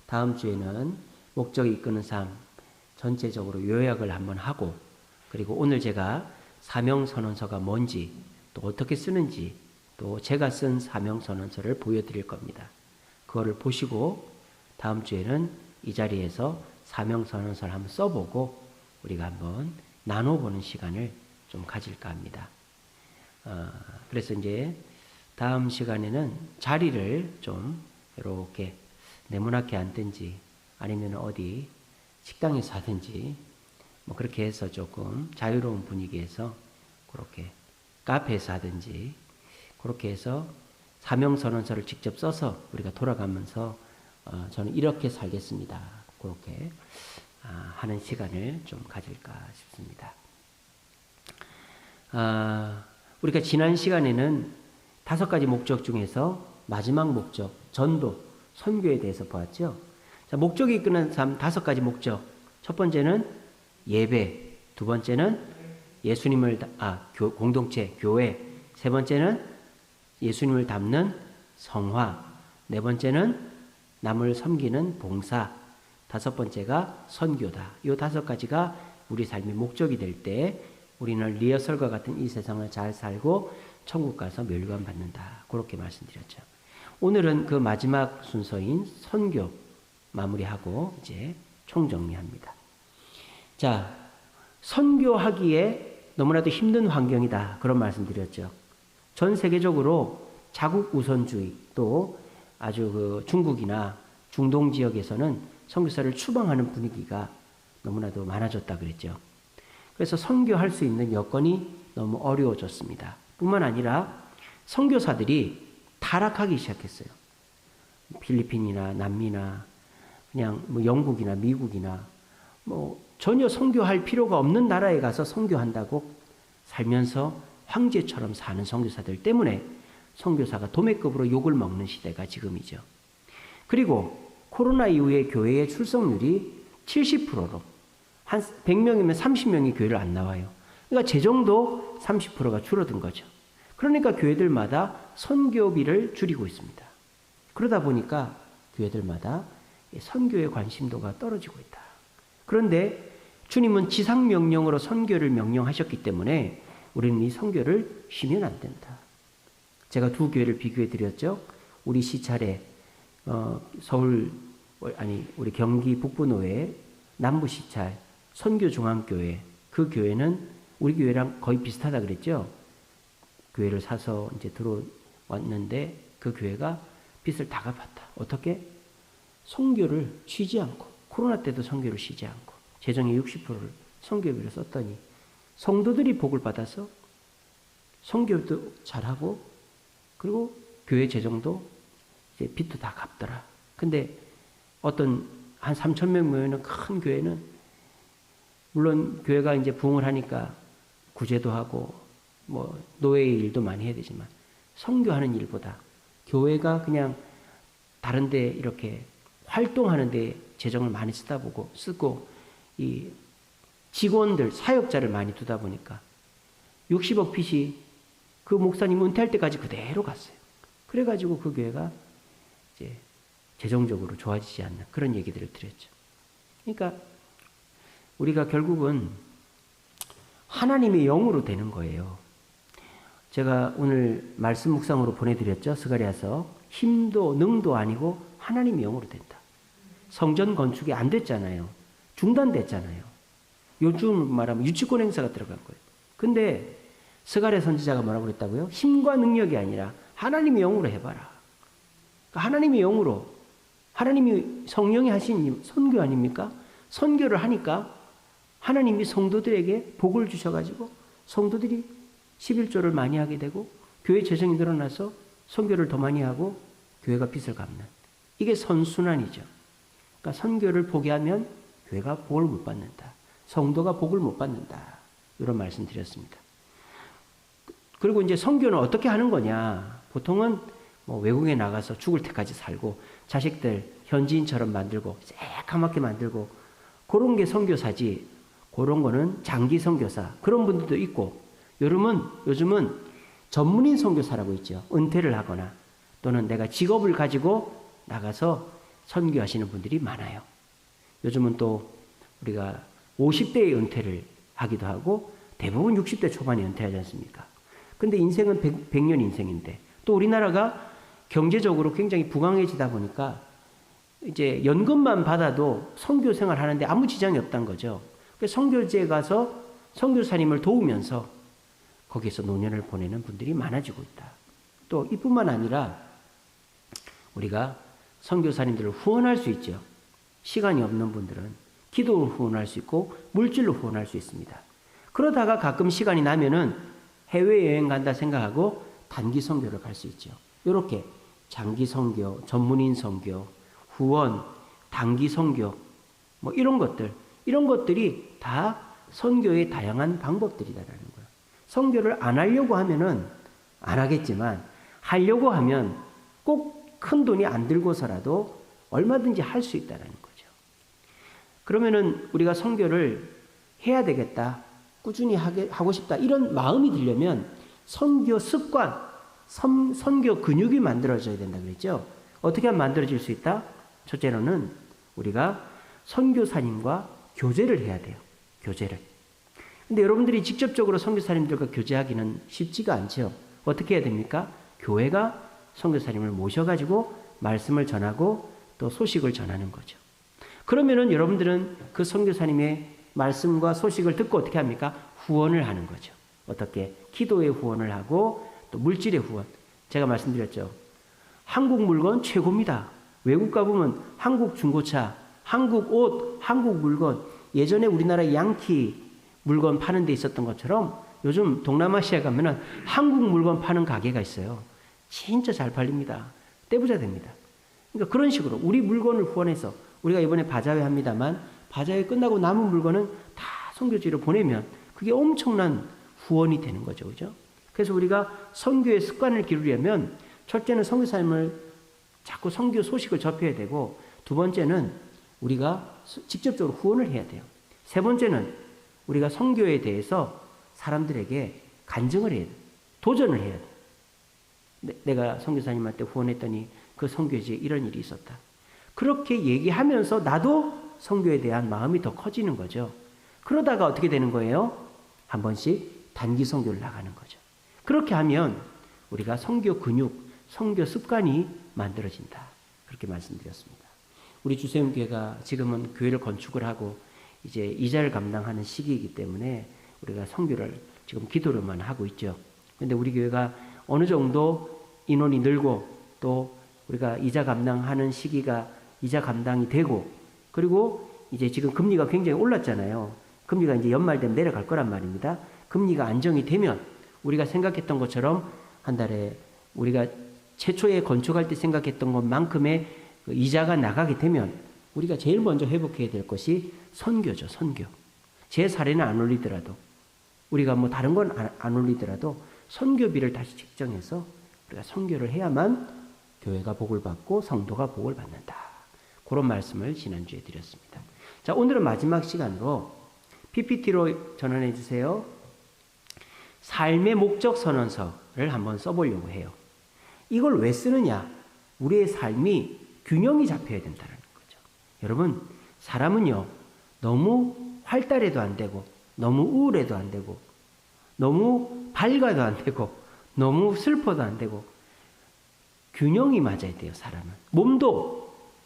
다음 주에는 목적이 이끄는 삶 전체적으로 요약을 한번 하고, 그리고 오늘 제가 사명선언서가 뭔지, 또 어떻게 쓰는지, 또 제가 쓴 사명선언서를 보여드릴 겁니다. 그거를 보시고 다음 주에는 이 자리에서 사명선언서를 한번 써보고 우리가 한번 나눠보는 시간을 좀 가질까 합니다. 그래서 이제 다음 시간에는 자리를 좀 이렇게 네모나게 앉든지 아니면 어디 식당에서 하든지 뭐 그렇게 해서 조금 자유로운 분위기에서 그렇게 카페에서 하든지 그렇게 해서 사명선언서를 직접 써서 우리가 돌아가면서 저는 이렇게 살겠습니다. 그렇게 하는 시간을 좀 가질까 싶습니다. 우리가 지난 시간에는 5가지 목적 중에서 마지막 목적, 전도, 선교에 대해서 보았죠. 자, 목적이 이끄는 삶 5가지 목적. 첫 번째는 예배, 두 번째는 예수님을 공동체, 교회, 세 번째는 예수님을 닮는 성화, 네 번째는 남을 섬기는 봉사, 다섯 번째가 선교다. 이 5가지가 우리 삶의 목적이 될 때 우리는 리허설과 같은 이 세상을 잘 살고 천국 가서 멸관 받는다. 그렇게 말씀드렸죠. 오늘은 그 마지막 순서인 선교 마무리하고 이제 총정리합니다. 자, 선교하기에 너무나도 힘든 환경이다. 그런 말씀드렸죠. 전 세계적으로 자국 우선주의, 또 아주 그 중국이나 중동 지역에서는 선교사를 추방하는 분위기가 너무나도 많아졌다 그랬죠. 그래서 선교할 수 있는 여건이 너무 어려워졌습니다. 뿐만 아니라 선교사들이 타락하기 시작했어요. 필리핀이나 남미나 그냥 뭐 영국이나 미국이나 뭐 전혀 선교할 필요가 없는 나라에 가서 선교한다고 살면서 황제처럼 사는 선교사들 때문에 선교사가 도매급으로 욕을 먹는 시대가 지금이죠. 그리고 코로나 이후에 교회의 출석률이 70%로 한 100명이면 30명이 교회를 안 나와요. 그러니까 재정도 30%가 줄어든 거죠. 그러니까 교회들마다 선교비를 줄이고 있습니다. 그러다 보니까 교회들마다 선교의 관심도가 떨어지고 있다. 그런데 주님은 지상명령으로 선교를 명령하셨기 때문에 우리는 이 선교를 쉬면 안 된다. 제가 2 교회를 비교해 드렸죠. 우리 시찰에 우리 경기 북부노회 남부 시찰 선교중앙교회, 그 교회는 우리 교회랑 거의 비슷하다 그랬죠. 교회를 사서 이제 들어왔는데 그 교회가 빚을 다 갚았다. 어떻게? 선교를 쉬지 않고, 코로나 때도 선교를 쉬지 않고 재정의 60%를 선교비로 썼더니 성도들이 복을 받아서 선교도 잘하고 그리고 교회 재정도 이제 빚도 다 갚더라. 근데 어떤 한 3,000명 모이는 큰 교회는 물론 교회가 이제 부흥을 하니까 구제도 하고 뭐 노예의 일도 많이 해야 되지만 선교하는 일보다 교회가 그냥 다른 데 이렇게 활동하는 데 재정을 많이 쓰고 이 직원들, 사역자를 많이 두다 보니까 60억 빚이 그 목사님 은퇴할 때까지 그대로 갔어요. 그래가지고 그 교회가 이제 재정적으로 좋아지지 않는 그런 얘기들을 드렸죠. 그러니까 우리가 결국은 하나님의 영으로 되는 거예요. 제가 오늘 말씀 묵상으로 보내드렸죠. 스가랴서 힘도 능도 아니고 하나님의 영으로 된다. 성전 건축이 안 됐잖아요. 중단됐잖아요. 요즘 말하면 유치권 행사가 들어간 거예요. 근데 스가랴 선지자가 뭐라고 그랬다고요? 힘과 능력이 아니라 하나님의 영으로 해봐라. 그러니까 하나님의 영으로, 하나님이 성령이 하신 선교 아닙니까? 선교를 하니까 하나님이 성도들에게 복을 주셔가지고 성도들이 11조를 많이 하게 되고 교회 재정이 늘어나서 선교를 더 많이 하고 교회가 빚을 갚는, 이게 선순환이죠. 그러니까 선교를 포기하면 교회가 복을 못 받는다. 성도가 복을 못 받는다. 이런 말씀 드렸습니다. 그리고 이제 선교는 어떻게 하는 거냐. 보통은 뭐 외국에 나가서 죽을 때까지 살고 자식들 현지인처럼 만들고 새까맣게 만들고 그런 게 선교사지. 그런 거는 장기 선교사. 그런 분들도 있고 요즘은 전문인 선교사라고 있죠. 은퇴를 하거나 또는 내가 직업을 가지고 나가서 선교하시는 분들이 많아요. 요즘은 또 우리가 50대에 은퇴를 하기도 하고 대부분 60대 초반에 은퇴하지 않습니까? 근데 인생은 100년 인생인데 또 우리나라가 경제적으로 굉장히 부강해지다 보니까 이제 연금만 받아도 선교 생활 하는데 아무 지장이 없다는 거죠. 그래서 선교지에 가서 선교사님을 도우면서 거기에서 노년을 보내는 분들이 많아지고 있다. 또 이뿐만 아니라 우리가 선교사님들을 후원할 수 있죠. 시간이 없는 분들은 기도로 후원할 수 있고 물질로 후원할 수 있습니다. 그러다가 가끔 시간이 나면은 해외여행 간다 생각하고 단기 선교를 갈 수 있죠. 이렇게 장기 선교, 전문인 선교, 후원, 단기 선교 뭐 이런 것들이 다 선교의 다양한 방법들이다라는 거예요. 선교를 안 하려고 하면은 안 하겠지만 하려고 하면 꼭 큰 돈이 안 들고서라도 얼마든지 할 수 있다라는 거죠. 그러면은 우리가 선교를 해야 되겠다, 꾸준히 하고 싶다 이런 마음이 들려면 선교 습관, 선교 근육이 만들어져야 된다 그랬죠. 어떻게 하면 만들어질 수 있다? 첫째로는 우리가 선교사님과 교제를 해야 돼요. 교제를. 근데 여러분들이 직접적으로 선교사님들과 교제하기는 쉽지가 않죠. 어떻게 해야 됩니까? 교회가 선교사님을 모셔가지고 말씀을 전하고 또 소식을 전하는 거죠. 그러면은 여러분들은 그 선교사님의 말씀과 소식을 듣고 어떻게 합니까? 후원을 하는 거죠. 어떻게? 기도의 후원을 하고 또 물질의 후원. 제가 말씀드렸죠. 한국 물건 최고입니다. 외국 가보면 한국 중고차, 한국 옷, 한국 물건. 예전에 우리나라 양키 물건 파는 데 있었던 것처럼 요즘 동남아시아 가면은 한국 물건 파는 가게가 있어요. 진짜 잘 팔립니다. 떼부자 됩니다. 그러니까 그런 식으로 우리 물건을 후원해서 우리가 이번에 바자회 합니다만 바자회 끝나고 남은 물건은 다 선교지로 보내면 그게 엄청난 후원이 되는 거죠. 그죠? 그래서 우리가 선교의 습관을 기르려면 첫째는 선교사님을 자꾸 선교 소식을 접해야 되고 두 번째는 우리가 직접적으로 후원을 해야 돼요. 세 번째는 우리가 선교에 대해서 사람들에게 간증을 해야 돼요. 도전을 해야 돼요. 내가 선교사님한테 후원했더니 그 선교지에 이런 일이 있었다. 그렇게 얘기하면서 나도 선교에 대한 마음이 더 커지는 거죠. 그러다가 어떻게 되는 거예요? 한 번씩 단기 선교를 나가는 거죠. 그렇게 하면 우리가 선교 근육, 선교 습관이 만들어진다. 그렇게 말씀드렸습니다. 우리 주세움교회가 지금은 교회를 건축을 하고 이제 이자를 감당하는 시기이기 때문에 우리가 선교를 지금 기도로만 하고 있죠. 그런데 우리 교회가 어느 정도 인원이 늘고 또 우리가 이자 감당하는 시기가 이자 감당이 되고 그리고 이제 지금 금리가 굉장히 올랐잖아요. 금리가 이제 연말 되면 내려갈 거란 말입니다. 금리가 안정이 되면 우리가 생각했던 것처럼 한 달에 우리가 최초에 건축할 때 생각했던 것만큼의 그 이자가 나가게 되면 우리가 제일 먼저 회복해야 될 것이 선교죠. 선교. 제 사례는 안 올리더라도 우리가 뭐 다른 건 안 올리더라도 선교비를 다시 책정해서 우리가 선교를 해야만 교회가 복을 받고 성도가 복을 받는다. 그런 말씀을 지난주에 드렸습니다. 자, 오늘은 마지막 시간으로 PPT로 전환해 주세요. 삶의 목적 선언서를 한번 써보려고 해요. 이걸 왜 쓰느냐? 우리의 삶이 균형이 잡혀야 된다는 거죠. 여러분, 사람은요, 너무 활달해도 안 되고, 너무 우울해도 안 되고, 너무 밝아도 안 되고, 너무 슬퍼도 안 되고, 균형이 맞아야 돼요, 사람은.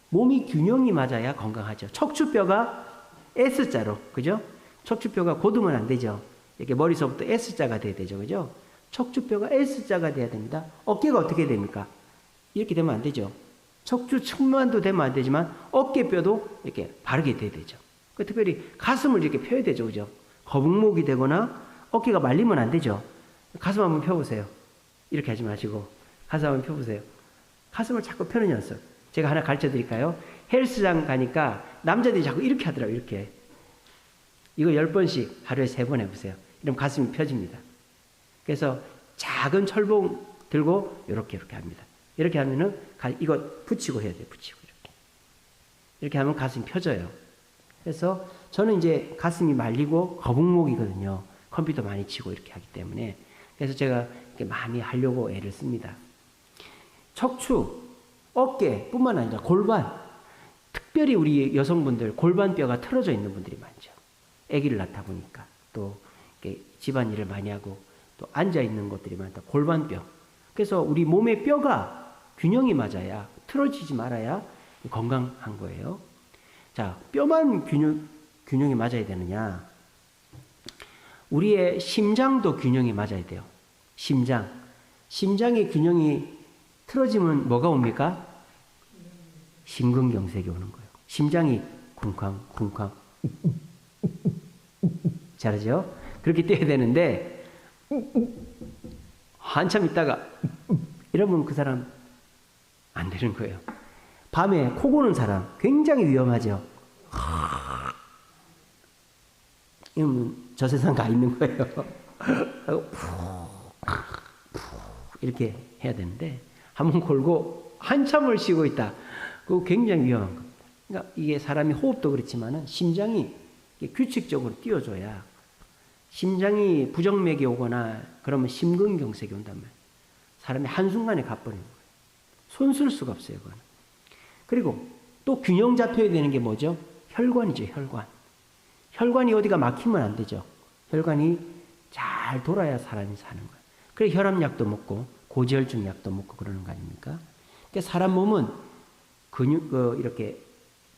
몸이 균형이 맞아야 건강하죠. 척추뼈가 S자로, 그죠? 척추뼈가 곧으면 안 되죠. 이렇게 머리서부터 S자가 돼야 되죠, 그죠? 척추뼈가 S자가 돼야 됩니다. 어깨가 어떻게 됩니까? 이렇게 되면 안 되죠. 척추측만도 되면 안 되지만 어깨뼈도 이렇게 바르게 돼야 되죠. 특별히 가슴을 이렇게 펴야 되죠, 그죠? 거북목이 되거나 어깨가 말리면 안 되죠. 가슴 한번 펴보세요. 이렇게 하지 마시고 가슴 한번 펴보세요. 가슴을 자꾸 펴는 연습. 제가 하나 가르쳐 드릴까요? 헬스장 가니까 남자들이 자꾸 이렇게 하더라고요. 이렇게. 이거 10번씩 하루에 3번 해보세요. 이러면 가슴이 펴집니다. 그래서 작은 철봉 들고 이렇게 합니다. 이렇게 하면은 이거 붙이고 해야 돼요. 붙이고 이렇게 하면 가슴이 펴져요. 그래서 저는 이제 가슴이 말리고 거북목이거든요. 컴퓨터 많이 치고 이렇게 하기 때문에. 그래서 제가 이렇게 많이 하려고 애를 씁니다. 척추, 어깨뿐만 아니라 골반. 특별히 우리 여성분들 골반뼈가 틀어져 있는 분들이 많죠. 아기를 낳다 보니까 또 집안일을 많이 하고 또 앉아 있는 것들이 많다. 골반뼈. 그래서 우리 몸의 뼈가 균형이 맞아야 틀어지지 말아야 건강한 거예요. 자, 뼈만 균형이 맞아야 되느냐? 우리의 심장도 균형이 맞아야 돼요. 심장의 균형이 틀어지면 뭐가 옵니까? 심근경색이 오는 거예요. 심장이 쿵쾅쿵쾅 잘하죠? 그렇게 뛰어야 되는데 한참 있다가 이러면 그 사람 안 되는 거예요. 밤에 코 고는 사람 굉장히 위험하죠. 이러면 저 세상 가 있는 거예요. 이렇게 해야 되는데 한번 골고 한참을 쉬고 있다. 그거 굉장히 위험한 겁니다. 그러니까 이게 사람이 호흡도 그렇지만은 심장이 규칙적으로 뛰어줘야 심장이 부정맥이 오거나 그러면 심근경색이 온단 말이에요. 사람이 한순간에 가버리는 거예요. 손 쓸 수가 없어요. 그거는. 그리고 또 균형 잡혀야 되는 게 뭐죠? 혈관이죠. 혈관이 어디가 막히면 안 되죠. 혈관이 잘 돌아야 사람이 사는 거예요. 그래서 혈압약도 먹고 고지혈증 약도 먹고 그러는 거 아닙니까? 그러니까 사람 몸은 이렇게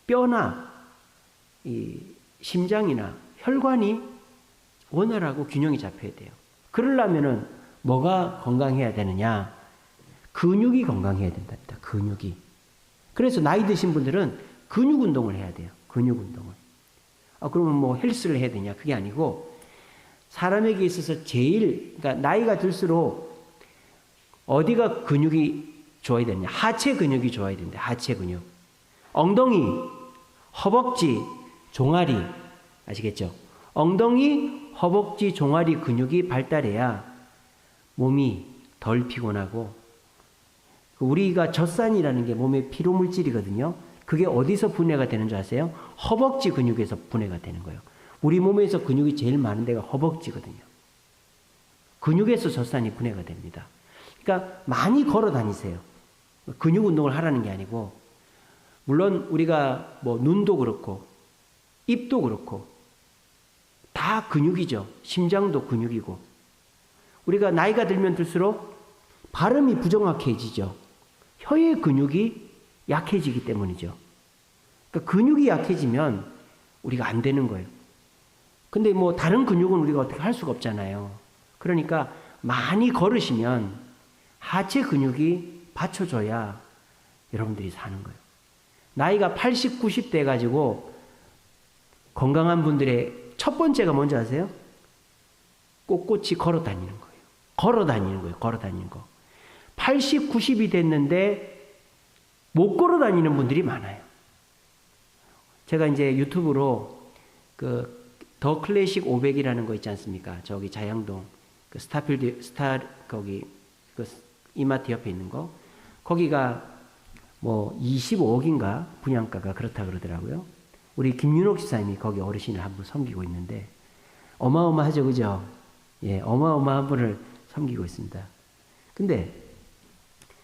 뼈나 이 심장이나 혈관이 원활하고 균형이 잡혀야 돼요. 그러려면은 뭐가 건강해야 되느냐? 근육이 건강해야 된답니다. 근육이. 그래서 나이 드신 분들은 근육 운동을 해야 돼요. 근육 운동을. 그러면 뭐 헬스를 해야 되냐? 그게 아니고 사람에게 있어서 그러니까 나이가 들수록 어디가 근육이 좋아야 되느냐? 하체 근육이 좋아야 된다. 하체 근육. 엉덩이, 허벅지, 종아리. 아시겠죠? 엉덩이, 허벅지, 종아리 근육이 발달해야 몸이 덜 피곤하고 우리가 젖산이라는 게 몸의 피로물질이거든요. 그게 어디서 분해가 되는 줄 아세요? 허벅지 근육에서 분해가 되는 거예요. 우리 몸에서 근육이 제일 많은 데가 허벅지거든요. 근육에서 젖산이 분해가 됩니다. 그러니까 많이 걸어 다니세요. 근육 운동을 하라는 게 아니고 물론 우리가 뭐 눈도 그렇고 입도 그렇고 다 근육이죠. 심장도 근육이고 우리가 나이가 들면 들수록 발음이 부정확해지죠. 혀의 근육이 약해지기 때문이죠. 그러니까 근육이 약해지면 우리가 안 되는 거예요. 근데 뭐 다른 근육은 우리가 어떻게 할 수가 없잖아요. 그러니까 많이 걸으시면 하체 근육이 받쳐줘야 여러분들이 사는 거예요. 나이가 80, 90대 가지고 건강한 분들의 첫 번째가 뭔지 아세요? 꼿꼿이 걸어 다니는 거예요. 걸어 다니는 거. 80, 90이 됐는데 못 걸어 다니는 분들이 많아요. 제가 이제 유튜브로 더 클래식 500이라는 거 있지 않습니까? 저기 자양동 거기 이마트 옆에 있는 거. 거기가 뭐 25억인가 분양가가 그렇다 그러더라고요. 우리 김윤옥 집사님이 거기 어르신을 한 분 섬기고 있는데 어마어마하죠, 그죠? 예, 어마어마한 분을 섬기고 있습니다. 근데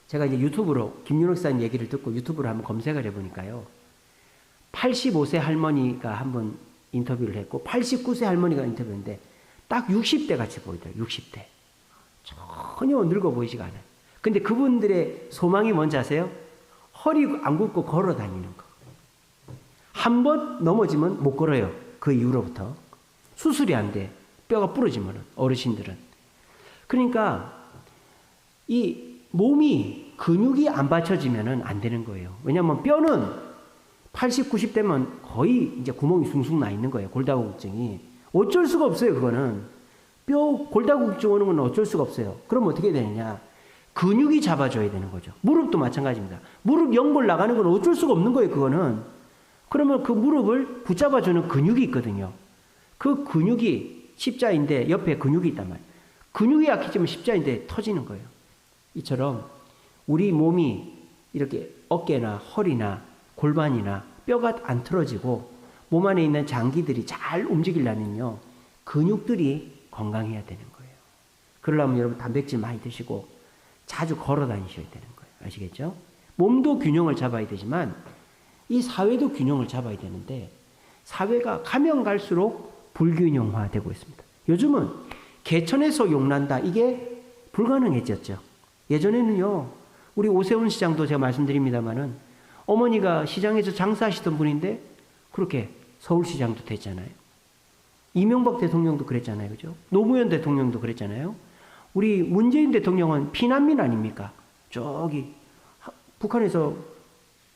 제가 이제 유튜브로 김윤옥 집사님 얘기를 듣고 유튜브로 한번 검색을 해보니까요. 85세 할머니가 한번 인터뷰를 했고 89세 할머니가 인터뷰했는데 딱 60대 같이 보이더라고요. 60대. 전혀 늙어 보이지가 않아요. 근데 그분들의 소망이 뭔지 아세요? 허리 안 굽고 걸어 다니는 거. 한 번 넘어지면 못 걸어요. 그 이후로부터. 수술이 안 돼. 뼈가 부러지면 어르신들은. 그러니까 이 몸이 근육이 안 받쳐지면 안 되는 거예요. 왜냐하면 뼈는 80, 90대면 거의 이제 구멍이 숭숭 나 있는 거예요. 골다공증이. 어쩔 수가 없어요. 그거는. 골다공증 오는 건 어쩔 수가 없어요. 그럼 어떻게 되느냐. 근육이 잡아줘야 되는 거죠. 무릎도 마찬가지입니다. 무릎 연골 나가는 건 어쩔 수가 없는 거예요. 그거는. 그러면 그 무릎을 붙잡아주는 근육이 있거든요. 그 근육이 십자인데 옆에 근육이 있단 말이에요. 근육이 약해지면 십자인데 터지는 거예요. 이처럼 우리 몸이 이렇게 어깨나 허리나 골반이나 뼈가 안 틀어지고 몸 안에 있는 장기들이 잘 움직이려면요. 근육들이 건강해야 되는 거예요. 그러려면 여러분 단백질 많이 드시고 자주 걸어 다니셔야 되는 거예요. 아시겠죠? 몸도 균형을 잡아야 되지만 이 사회도 균형을 잡아야 되는데 사회가 가면 갈수록 불균형화되고 있습니다. 요즘은 개천에서 용난다. 이게 불가능해졌죠. 예전에는요. 우리 오세훈 시장도 제가 말씀드립니다마는 어머니가 시장에서 장사하시던 분인데 그렇게 서울시장도 됐잖아요. 이명박 대통령도 그랬잖아요. 그죠? 노무현 대통령도 그랬잖아요. 우리 문재인 대통령은 피난민 아닙니까? 저기 북한에서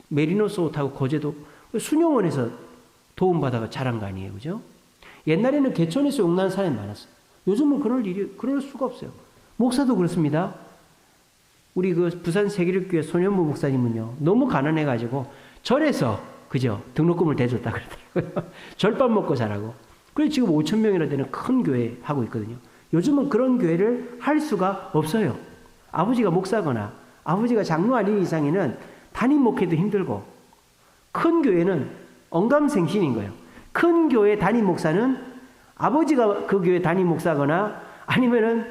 메리노스 옷하고 거제도 수녀원에서 도움받아가 자란 거 아니에요. 그죠? 옛날에는 개천에서 용나는 사람이 많았어요. 요즘은 그럴 수가 없어요. 목사도 그렇습니다. 우리 그 부산 세계력교회 손현무 목사님은요, 너무 가난해가지고 절에서, 그죠? 등록금을 대줬다 그러더라고요. 절밥 먹고 자라고. 그래서 지금 5,000명이나 되는 큰 교회 하고 있거든요. 요즘은 그런 교회를 할 수가 없어요. 아버지가 목사거나 아버지가 장로 아닌 이상에는 담임 목회도 힘들고, 큰 교회는 언감생신인 거예요. 큰 교회 담임 목사는 아버지가 그 교회 담임 목사거나 아니면은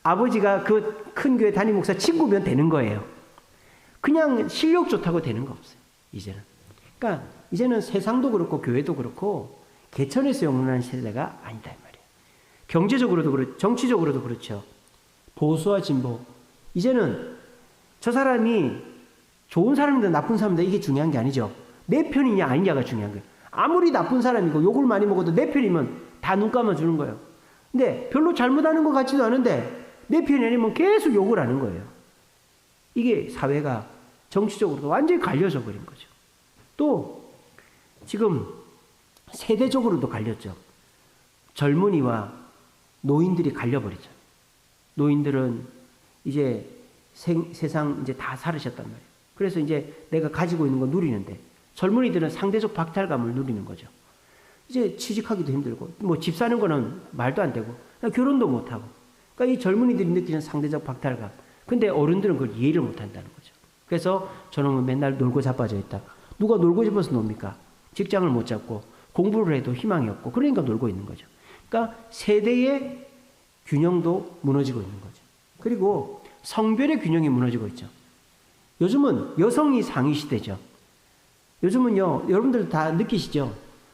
아버지가 그 큰 교회 담임 목사 친구면 되는 거예요. 그냥 실력 좋다고 되는 거 없어요. 이제는. 그러니까 이제는 세상도 그렇고 교회도 그렇고 개천에서 영원한 세대가 아니다 이 말이에요. 경제적으로도 그렇고 정치적으로도 그렇죠. 보수와 진보. 이제는 저 사람이 좋은 사람이든 나쁜 사람이든 이게 중요한 게 아니죠. 내 편이냐 아니냐가 중요한 거예요. 아무리 나쁜 사람이고 욕을 많이 먹어도 내 편이면 다 눈 감아주는 거예요. 근데 별로 잘못하는 것 같지도 않은데 내 편이 아니면 계속 욕을 하는 거예요. 이게 사회가 정치적으로도 완전히 갈려져 버린 거죠. 또 지금 세대적으로도 갈렸죠. 젊은이와 노인들이 갈려버리죠. 노인들은 이제 세상 이제 다 살으셨단 말이에요. 그래서 이제 내가 가지고 있는 거 누리는데 젊은이들은 상대적 박탈감을 누리는 거죠. 이제 취직하기도 힘들고 뭐 집 사는 거는 말도 안 되고 결혼도 못 하고. 그러니까 이 젊은이들이 느끼는 상대적 박탈감. 근데 어른들은 그걸 이해를 못 한다는 거죠. 그래서 저놈은 맨날 놀고 자빠져 있다. 누가 놀고 싶어서 놉니까? 직장을 못 잡고 공부를 해도 희망이 없고 그러니까 놀고 있는 거죠. 그러니까 세대의 균형도 무너지고 있는 거죠. 그리고 성별의 균형이 무너지고 있죠. 요즘은 여성이 상위 시대죠. 요즘은요, 여러분들 다 느끼시죠?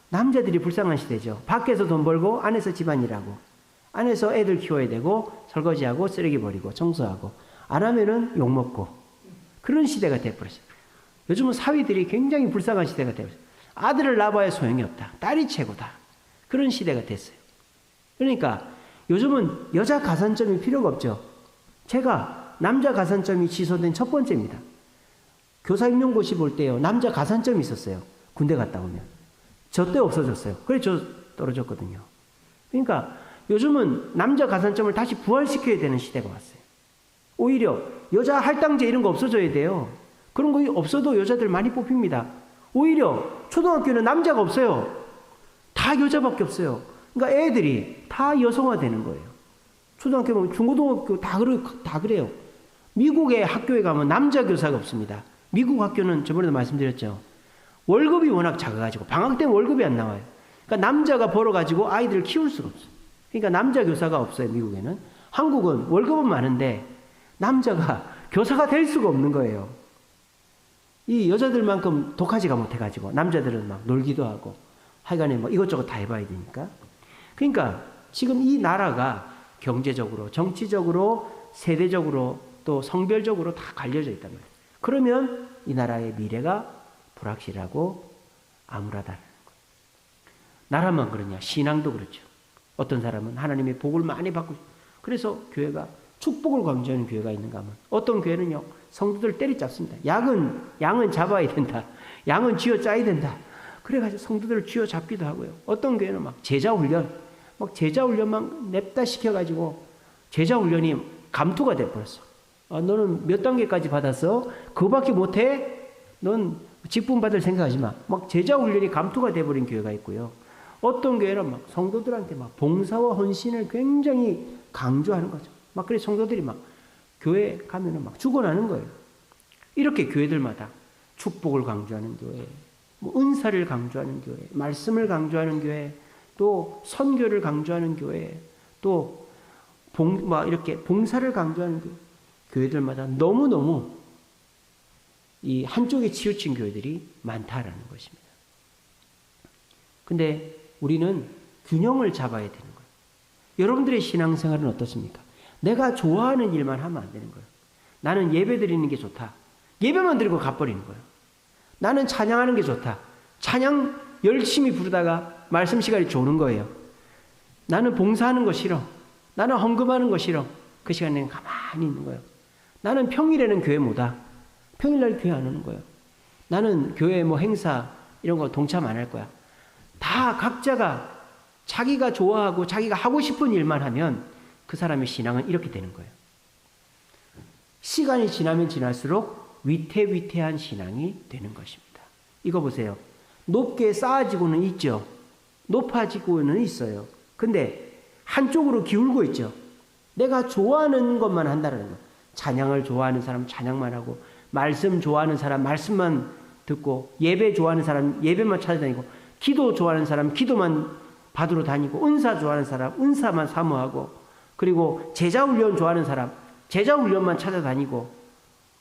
남자들이 불쌍한 시대죠. 밖에서 돈 벌고 안에서 집안일하고 안에서 애들 키워야 되고 설거지하고 쓰레기 버리고 청소하고 안 하면은 욕먹고 그런 시대가 돼버렸어요. 요즘은 사위들이 굉장히 불쌍한 시대가 돼버렸어요. 아들을 낳아봐야 소용이 없다. 딸이 최고다. 그런 시대가 됐어요. 그러니까 요즘은 여자 가산점이 필요가 없죠. 제가 남자 가산점이 취소된 첫 번째입니다. 교사 임용고시 볼 때요. 남자 가산점이 있었어요. 군대 갔다 오면. 저 때 없어졌어요. 그래서 저 떨어졌거든요. 그러니까 요즘은 남자 가산점을 다시 부활시켜야 되는 시대가 왔어요. 오히려 여자 할당제 이런 거 없어져야 돼요. 그런 거 없어도 여자들 많이 뽑힙니다. 오히려 초등학교는 남자가 없어요. 다 여자밖에 없어요. 그러니까 애들이 다 여성화되는 거예요. 초등학교 보면 중고등학교 다 그래요. 미국의 학교에 가면 남자 교사가 없습니다. 미국 학교는 저번에도 말씀드렸죠. 월급이 워낙 작아가지고 방학 때는 월급이 안 나와요. 그러니까 남자가 벌어가지고 아이들을 키울 수가 없어요. 그러니까 남자 교사가 없어요. 미국에는. 한국은 월급은 많은데 남자가 교사가 될 수가 없는 거예요. 이 여자들만큼 독하지가 못해가지고 남자들은 막 놀기도 하고 하여간에 뭐 이것저것 다 해봐야 되니까. 그러니까 지금 이 나라가 경제적으로 정치적으로 세대적으로 또 성별적으로 다 갈려져 있단 말이에요. 그러면 이 나라의 미래가 불확실하고 암울하다는 거예요. 나라만 그러냐? 신앙도 그렇죠. 어떤 사람은 하나님의 복을 많이 받고 그래서 교회가 축복을 강조하는 교회가 있는가 하면 어떤 교회는요. 성도들 때리잡습니다. 양은 잡아야 된다. 양은 쥐어짜야 된다. 그래가지고 성도들을 쥐어잡기도 하고요. 어떤 교회는 막 제자훈련 막 냅다 시켜가지고 제자훈련이 감투가 돼버렸어. 너는 몇 단계까지 받았어? 그거밖에 못해? 넌 직분 받을 생각하지 마. 막 제자훈련이 감투가 돼버린 교회가 있고요. 어떤 교회는 막 성도들한테 막 봉사와 헌신을 굉장히 강조하는 거죠. 막 그래 성도들이 막 교회 가면은 막 죽어나는 거예요. 이렇게 교회들마다 축복을 강조하는 교회, 뭐 은사를 강조하는 교회, 말씀을 강조하는 교회, 또 선교를 강조하는 교회, 또 이렇게 봉사를 강조하는 교회들마다 너무너무 이 한쪽에 치우친 교회들이 많다라는 것입니다. 근데 우리는 균형을 잡아야 되는 거예요. 여러분들의 신앙생활은 어떻습니까? 내가 좋아하는 일만 하면 안 되는 거예요. 나는 예배 드리는 게 좋다. 예배만 드리고 가버리는 거예요. 나는 찬양하는 게 좋다. 찬양 열심히 부르다가 말씀 시간이 조는 거예요. 나는 봉사하는 거 싫어. 나는 헌금하는 거 싫어. 그 시간에 가만히 있는 거예요. 나는 평일에는 교회 못 와. 평일날 교회 안 오는 거예요. 나는 교회 뭐 행사 이런 거 동참 안 할 거야. 다 각자가 자기가 좋아하고 자기가 하고 싶은 일만 하면 그 사람의 신앙은 이렇게 되는 거예요. 시간이 지나면 지날수록 위태위태한 신앙이 되는 것입니다. 이거 보세요. 높게 쌓아지고는 있죠. 높아지고는 있어요. 근데 한쪽으로 기울고 있죠. 내가 좋아하는 것만 한다는 거예요. 찬양을 좋아하는 사람 찬양만 하고, 말씀 좋아하는 사람 말씀만 듣고, 예배 좋아하는 사람 예배만 찾아다니고, 기도 좋아하는 사람 기도만 받으러 다니고, 은사 좋아하는 사람 은사만 사모하고, 그리고 제자훈련 좋아하는 사람 제자훈련만 찾아다니고,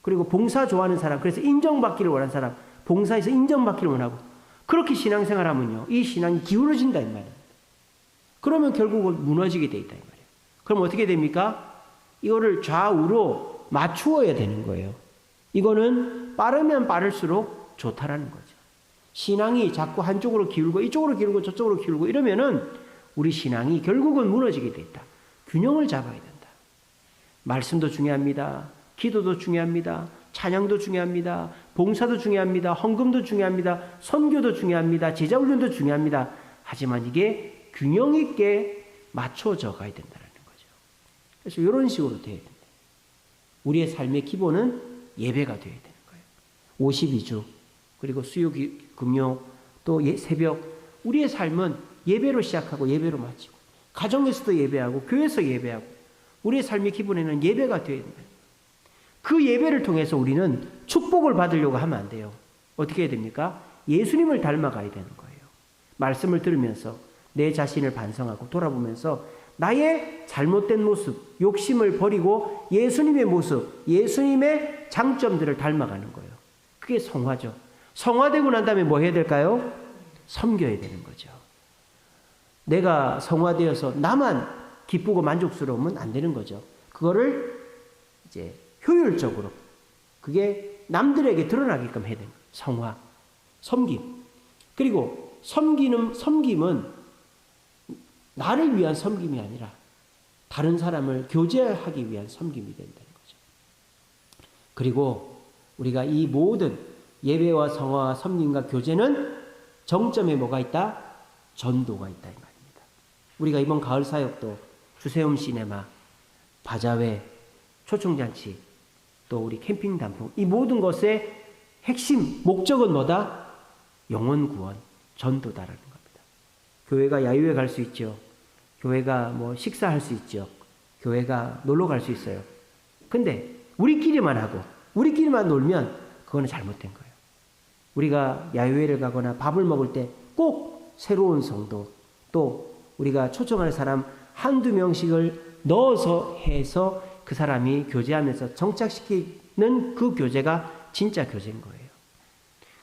그리고 봉사 좋아하는 사람, 그래서 인정받기를 원하는 사람 봉사에서 인정받기를 원하고, 그렇게 신앙생활하면요 이 신앙이 기울어진다 이 말이에요. 그러면 결국은 무너지게 돼 있다 이 말이에요. 그럼 어떻게 됩니까? 이거를 좌우로 맞추어야 되는 거예요. 이거는 빠르면 빠를수록 좋다라는 거죠. 신앙이 자꾸 한쪽으로 기울고 이쪽으로 기울고 저쪽으로 기울고 이러면은 우리 신앙이 결국은 무너지게 돼 있다. 균형을 잡아야 된다. 말씀도 중요합니다. 기도도 중요합니다. 찬양도 중요합니다. 봉사도 중요합니다. 헌금도 중요합니다. 선교도 중요합니다. 제자훈련도 중요합니다. 하지만 이게 균형 있게 맞춰져 가야 된다는 거죠. 그래서 이런 식으로 돼야 된다. 우리의 삶의 기본은 예배가 되어야 되는 거예요. 52주 그리고 수요, 금요, 또 새벽, 우리의 삶은 예배로 시작하고 예배로 마치고, 가정에서도 예배하고 교회에서 예배하고, 우리의 삶의 기본에는 예배가 되어야 된다. 그 예배를 통해서 우리는 축복을 받으려고 하면 안 돼요. 어떻게 해야 됩니까? 예수님을 닮아가야 되는 거예요. 말씀을 들으면서 내 자신을 반성하고 돌아보면서 나의 잘못된 모습, 욕심을 버리고 예수님의 모습, 예수님의 장점들을 닮아가는 거예요. 그게 성화죠. 성화되고 난 다음에 뭐 해야 될까요? 섬겨야 되는 거죠. 내가 성화되어서 나만 기쁘고 만족스러우면 안 되는 거죠. 그거를 이제 효율적으로, 그게 남들에게 드러나게끔 해야 되는 거예요. 성화, 섬김. 그리고 섬김은 나를 위한 섬김이 아니라 다른 사람을 교제하기 위한 섬김이 된다는 거죠. 그리고 우리가 이 모든 예배와 성화와 섬김과 교제는 정점에 뭐가 있다? 전도가 있다 이 말입니다. 우리가 이번 가을 사역도 주세움 시네마, 바자회, 초청잔치, 또 우리 캠핑 단풍, 이 모든 것의 핵심 목적은 뭐다? 영혼 구원, 전도다라는 겁니다. 교회가 야유회 갈 수 있죠. 교회가 뭐 식사할 수 있죠. 교회가 놀러 갈 수 있어요. 근데 우리끼리만 하고 우리끼리만 놀면 그거는 잘못된 거예요. 우리가 야유회를 가거나 밥을 먹을 때 꼭 새로운 성도, 또 우리가 초청하는 사람 한두 명씩을 넣어서 해서 그 사람이 교제하면서 정착시키는 그 교제가 진짜 교제인 거예요.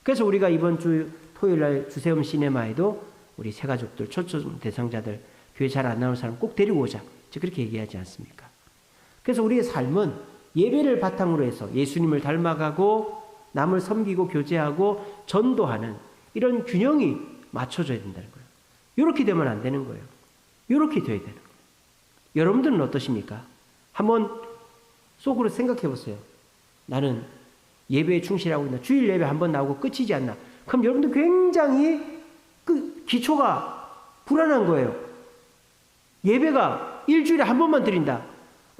그래서 우리가 이번 주 토요일 날 주세움 시네마에도 우리 새가족들, 초청 대상자들, 교회 잘 안 나오는 사람 꼭 데리고 오자. 그렇게 얘기하지 않습니까? 그래서 우리의 삶은 예배를 바탕으로 해서 예수님을 닮아가고 남을 섬기고 교제하고 전도하는 이런 균형이 맞춰져야 된다는 거예요. 이렇게 되면 안 되는 거예요. 이렇게 돼야 되는 거예요. 여러분들은 어떠십니까? 한번 속으로 생각해 보세요. 나는 예배에 충실하고 있나? 주일 예배 한번 나오고 끝이지 않나? 그럼 여러분들 굉장히 그 기초가 불안한 거예요. 예배가 일주일에 한 번만 드린다.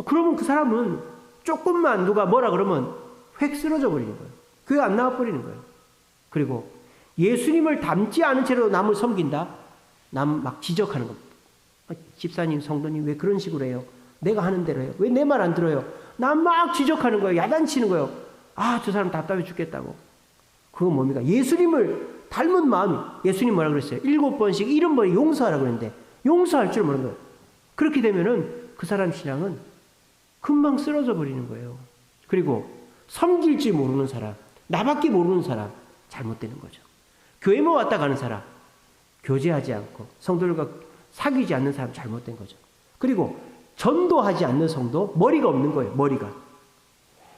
그러면 그 사람은 조금만 누가 뭐라 그러면 획 쓰러져 버리는 거예요. 교회 안 나와 버리는 거예요. 그리고 예수님을 닮지 않은 채로 남을 섬긴다? 남 막 지적하는 겁니다. 집사님, 성도님 왜 그런 식으로 해요? 내가 하는 대로 해요. 왜 내 말 안 들어요? 남 막 지적하는 거예요. 야단치는 거예요. 아, 저 사람 답답해 죽겠다고. 그건 뭡니까? 예수님을 닮은 마음이, 예수님 뭐라 그랬어요? 7번씩 70번에 용서하라고 그랬는데 용서할 줄 모르는 거예요. 그렇게 되면은 그 사람 신앙은 금방 쓰러져 버리는 거예요. 그리고 섬길 줄 모르는 사람, 나밖에 모르는 사람 잘못되는 거죠. 교회만 왔다 가는 사람, 교제하지 않고 성도들과 사귀지 않는 사람 잘못된 거죠. 그리고 전도하지 않는 성도, 머리가 없는 거예요. 머리가.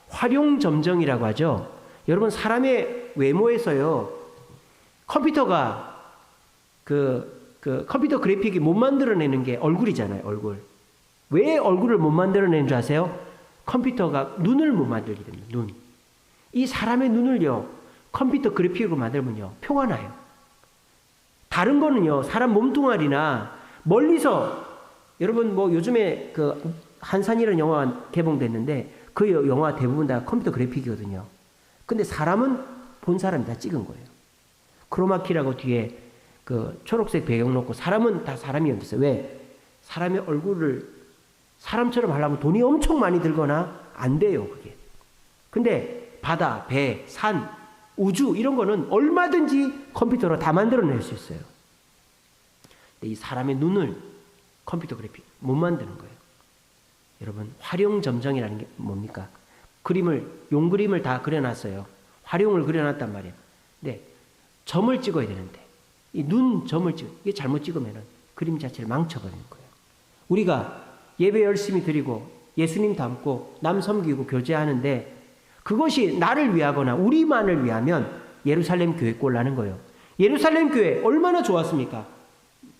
활용점정이라고 하죠. 여러분, 사람의 외모에서요, 컴퓨터가 컴퓨터 그래픽이 못 만들어내는 게 얼굴이잖아요. 얼굴. 왜 얼굴을 못 만들어내는 줄 아세요? 컴퓨터가 눈을 못 만들기 때문에. 눈. 이 사람의 눈을요, 컴퓨터 그래픽으로 만들면요, 표가 나요. 다른 거는요, 사람 몸뚱아리나 멀리서, 여러분 뭐 요즘에 그 한산이라는 영화 개봉됐는데 그 영화 대부분 다 컴퓨터 그래픽이거든요. 근데 사람은 본 사람이 다 찍은 거예요. 크로마키라고 뒤에 그 초록색 배경 놓고 사람은 다 사람이었어요. 왜? 사람의 얼굴을 사람처럼 하려면 돈이 엄청 많이 들거나 안 돼요, 그게. 근데 바다, 배, 산, 우주 이런 거는 얼마든지 컴퓨터로 다 만들어낼 수 있어요. 근데 이 사람의 눈을 컴퓨터 그래픽 못 만드는 거예요. 여러분, 활용점정이라는 게 뭡니까? 용그림을 다 그려놨어요. 활용을 그려놨단 말이에요. 근데 점을 찍어야 되는데 이 눈 점을 이게 잘못 찍으면 그림 자체를 망쳐버리는 거예요. 우리가 예배 열심히 드리고 예수님 닮고 남 섬기고 교제하는데 그것이 나를 위하거나 우리만을 위하면 예루살렘 교회 꼴 나는 거예요. 예루살렘 교회 얼마나 좋았습니까?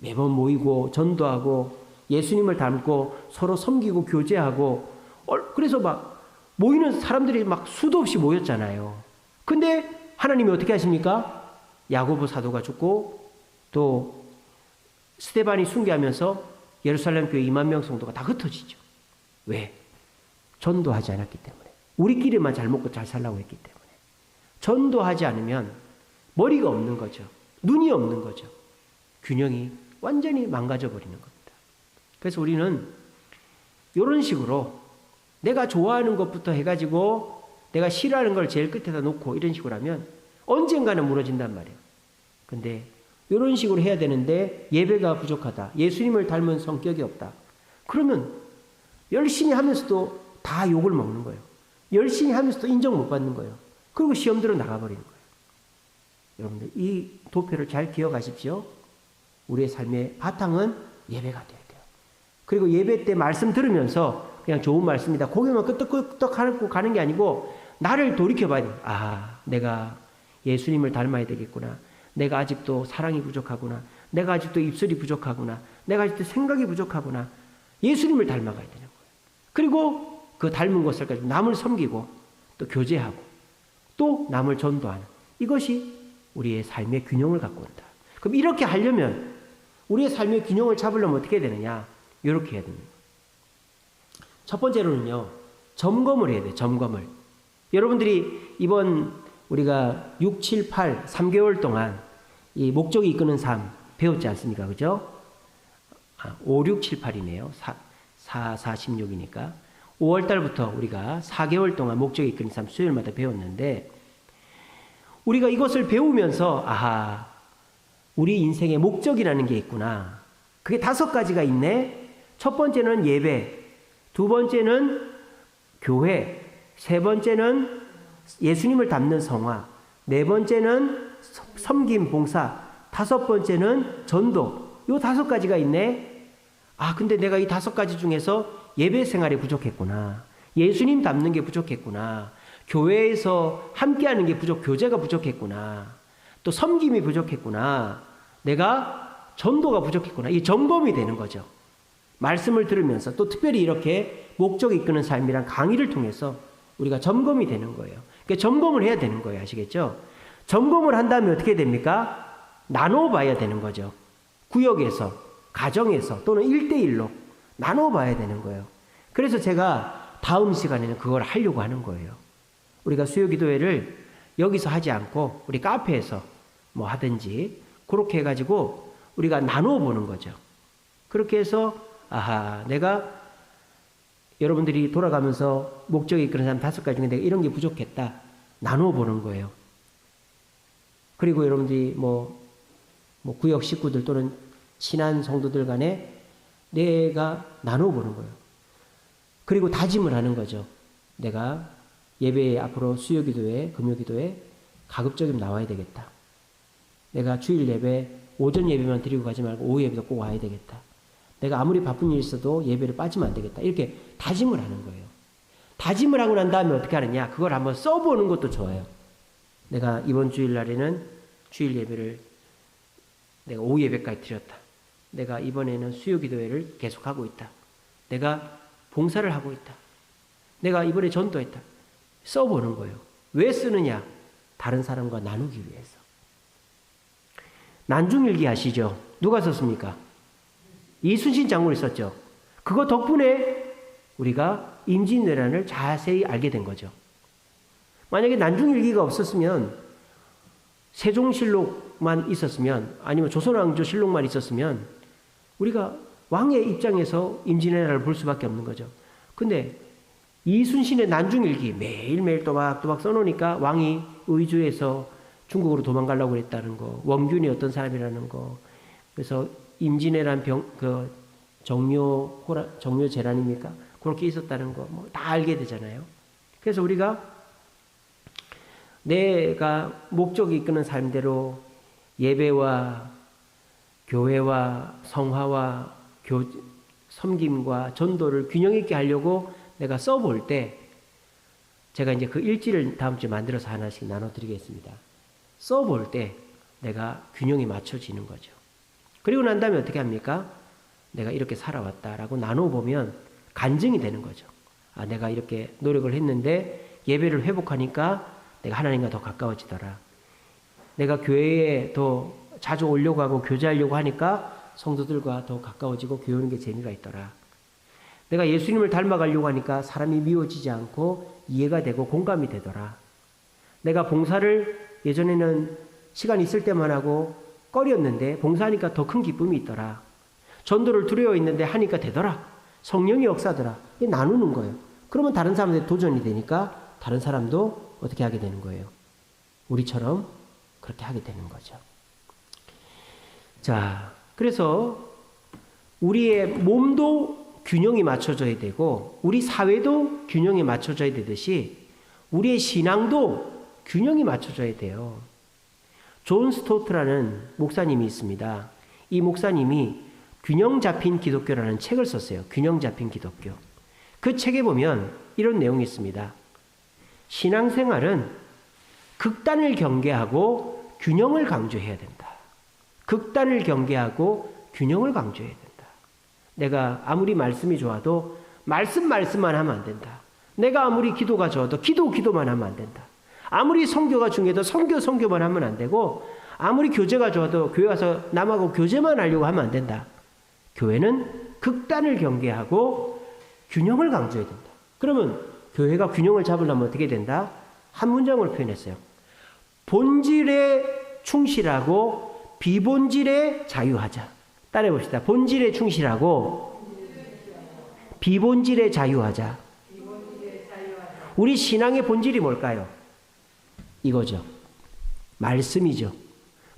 매번 모이고 전도하고 예수님을 닮고 서로 섬기고 교제하고 그래서 막 모이는 사람들이 막 수도 없이 모였잖아요. 근데 하나님이 어떻게 하십니까? 야고보 사도가 죽고 또 스데반이 순교하면서 예루살렘 교회 2만 명 성도가 다 흩어지죠. 왜? 전도하지 않았기 때문에. 우리끼리만 잘 먹고 잘 살라고 했기 때문에. 전도하지 않으면 머리가 없는 거죠. 눈이 없는 거죠. 균형이 완전히 망가져 버리는 겁니다. 그래서 우리는 이런 식으로 내가 좋아하는 것부터 해가지고 내가 싫어하는 걸 제일 끝에다 놓고 이런 식으로 하면 언젠가는 무너진단 말이에요. 근데 이런 식으로 해야 되는데 예배가 부족하다. 예수님을 닮은 성격이 없다. 그러면 열심히 하면서도 다 욕을 먹는 거예요. 열심히 하면서도 인정 못 받는 거예요. 그리고 시험 들어 나가버리는 거예요. 여러분들 이 도표를 잘 기억하십시오. 우리의 삶의 바탕은 예배가 돼야 돼요. 그리고 예배 때 말씀 들으면서 그냥 좋은 말씀이다. 고개만 끄덕끄덕 하고 가는 게 아니고 나를 돌이켜봐야 돼요. 아, 내가 예수님을 닮아야 되겠구나. 내가 아직도 사랑이 부족하구나. 내가 아직도 입술이 부족하구나. 내가 아직도 생각이 부족하구나. 예수님을 닮아가야 되는 거예요. 그리고 그 닮은 것을 가지고 남을 섬기고 또 교제하고 또 남을 전도하는 이것이 우리의 삶의 균형을 갖고 온다. 그럼 이렇게 하려면 우리의 삶의 균형을 잡으려면 어떻게 해야 되느냐? 이렇게 해야 됩니다. 첫 번째로는요, 점검을 해야 돼요. 점검을. 여러분들이 이번 우리가 6, 7, 8, 3개월 동안 이 목적이 이끄는 삶 배웠지 않습니까? 그죠? 5, 6, 7, 8이네요. 4, 16이니까. 5월 달부터 우리가 4개월 동안 목적이 이끄는 삶 수요일마다 배웠는데 우리가 이것을 배우면서 아하, 우리 인생의 목적이라는 게 있구나. 그게 5가지가 있네. 첫 번째는 예배, 두 번째는 교회, 세 번째는 예수님을 닮는 성화, 네 번째는 섬김, 봉사, 다섯 번째는 전도. 이 5가지가 있네. 아, 근데 내가 이 5가지 중에서 예배 생활이 부족했구나. 예수님 닮는 게 부족했구나. 교회에서 함께하는 게 교제가 부족했구나. 또 섬김이 부족했구나. 내가 전도가 부족했구나. 이 점검이 되는 거죠. 말씀을 들으면서 또 특별히 이렇게 목적이 이끄는 삶이란 강의를 통해서 우리가 점검이 되는 거예요. 그러니까 점검을 해야 되는 거예요. 아시겠죠? 점검을 한 다음에 어떻게 됩니까? 나눠봐야 되는 거죠. 구역에서, 가정에서 또는 1대1로 나눠봐야 되는 거예요. 그래서 제가 다음 시간에는 그걸 하려고 하는 거예요. 우리가 수요기도회를 여기서 하지 않고 우리 카페에서 뭐 하든지 그렇게 해가지고 우리가 나눠보는 거죠. 그렇게 해서 아하, 내가 여러분들이 돌아가면서 목적이 이끄는 사람 5가지 중에 내가 이런 게 부족했다. 나눠보는 거예요. 그리고 여러분들이 뭐 구역 식구들 또는 친한 성도들 간에 내가 나눠보는 거예요. 그리고 다짐을 하는 거죠. 내가 예배에 앞으로 수요기도회, 금요기도회 가급적이면 나와야 되겠다. 내가 주일 예배, 오전 예배만 드리고 가지 말고 오후 예배도 꼭 와야 되겠다. 내가 아무리 바쁜 일이 있어도 예배를 빠지면 안 되겠다. 이렇게 다짐을 하는 거예요. 다짐을 하고 난 다음에 어떻게 하느냐? 그걸 한번 써보는 것도 좋아요. 내가 이번 주일날에는 주일 예배를 내가 오후 예배까지 드렸다. 내가 이번에는 수요기도회를 계속하고 있다. 내가 봉사를 하고 있다. 내가 이번에 전도했다. 써보는 거예요. 왜 쓰느냐? 다른 사람과 나누기 위해서. 난중일기 아시죠? 누가 썼습니까? 이순신 장군이 썼죠. 그거 덕분에 우리가 임진왜란을 자세히 알게 된 거죠. 만약에 난중일기가 없었으면, 세종실록만 있었으면, 아니면 조선왕조실록만 있었으면 우리가 왕의 입장에서 임진왜란을 볼 수밖에 없는 거죠. 근데 이순신의 난중일기 매일매일 또박또박 써놓으니까 왕이 의주에서 중국으로 도망가려고 했다는 거, 원균이 어떤 사람이라는 거, 그래서 임진왜란 정묘재란입니까? 그렇게 있었다는 거, 뭐 다 알게 되잖아요. 그래서 우리가 내가 목적이 이끄는 삶대로 예배와 교회와 성화와 섬김과 전도를 균형 있게 하려고 내가 써볼 때, 제가 이제 그 일지를 다음 주에 만들어서 하나씩 나눠드리겠습니다. 써볼 때 내가 균형이 맞춰지는 거죠. 그리고 난 다음에 어떻게 합니까? 내가 이렇게 살아왔다라고 나눠보면 간증이 되는 거죠. 아, 내가 이렇게 노력을 했는데 예배를 회복하니까 내가 하나님과 더 가까워지더라. 내가 교회에 더 자주 오려고 하고 교제하려고 하니까 성도들과 더 가까워지고 교회 오는 게 재미가 있더라. 내가 예수님을 닮아가려고 하니까 사람이 미워지지 않고 이해가 되고 공감이 되더라. 내가 봉사를 예전에는 시간 있을 때만 하고 꺼렸는데 봉사하니까 더 큰 기쁨이 있더라. 전도를 두려워 있는데 하니까 되더라. 성령이 역사더라. 이게 나누는 거예요. 그러면 다른 사람한테 도전이 되니까 다른 사람도 어떻게 하게 되는 거예요? 우리처럼 그렇게 하게 되는 거죠. 자, 그래서 우리의 몸도 균형이 맞춰져야 되고 우리 사회도 균형이 맞춰져야 되듯이 우리의 신앙도 균형이 맞춰져야 돼요. 존 스토트라는 목사님이 있습니다. 이 목사님이 균형 잡힌 기독교라는 책을 썼어요. 균형 잡힌 기독교. 그 책에 보면 이런 내용이 있습니다. 신앙생활은 극단을 경계하고 균형을 강조해야 된다. 극단을 경계하고 균형을 강조해야 된다. 내가 아무리 말씀이 좋아도 말씀만 하면 안 된다. 내가 아무리 기도가 좋아도 기도만 하면 안 된다. 아무리 선교가 중요해도 선교만 하면 안 되고 아무리 교제가 좋아도 교회 와서 남하고 교제만 하려고 하면 안 된다. 교회는 극단을 경계하고 균형을 강조해야 된다. 그러면 교회가 균형을 잡으려면 어떻게 된다? 한 문장을 표현했어요. 본질에 충실하고 비본질에 자유하자. 따라해 봅시다. 본질에 충실하고 비본질에 자유하자. 우리 신앙의 본질이 뭘까요? 이거죠. 말씀이죠.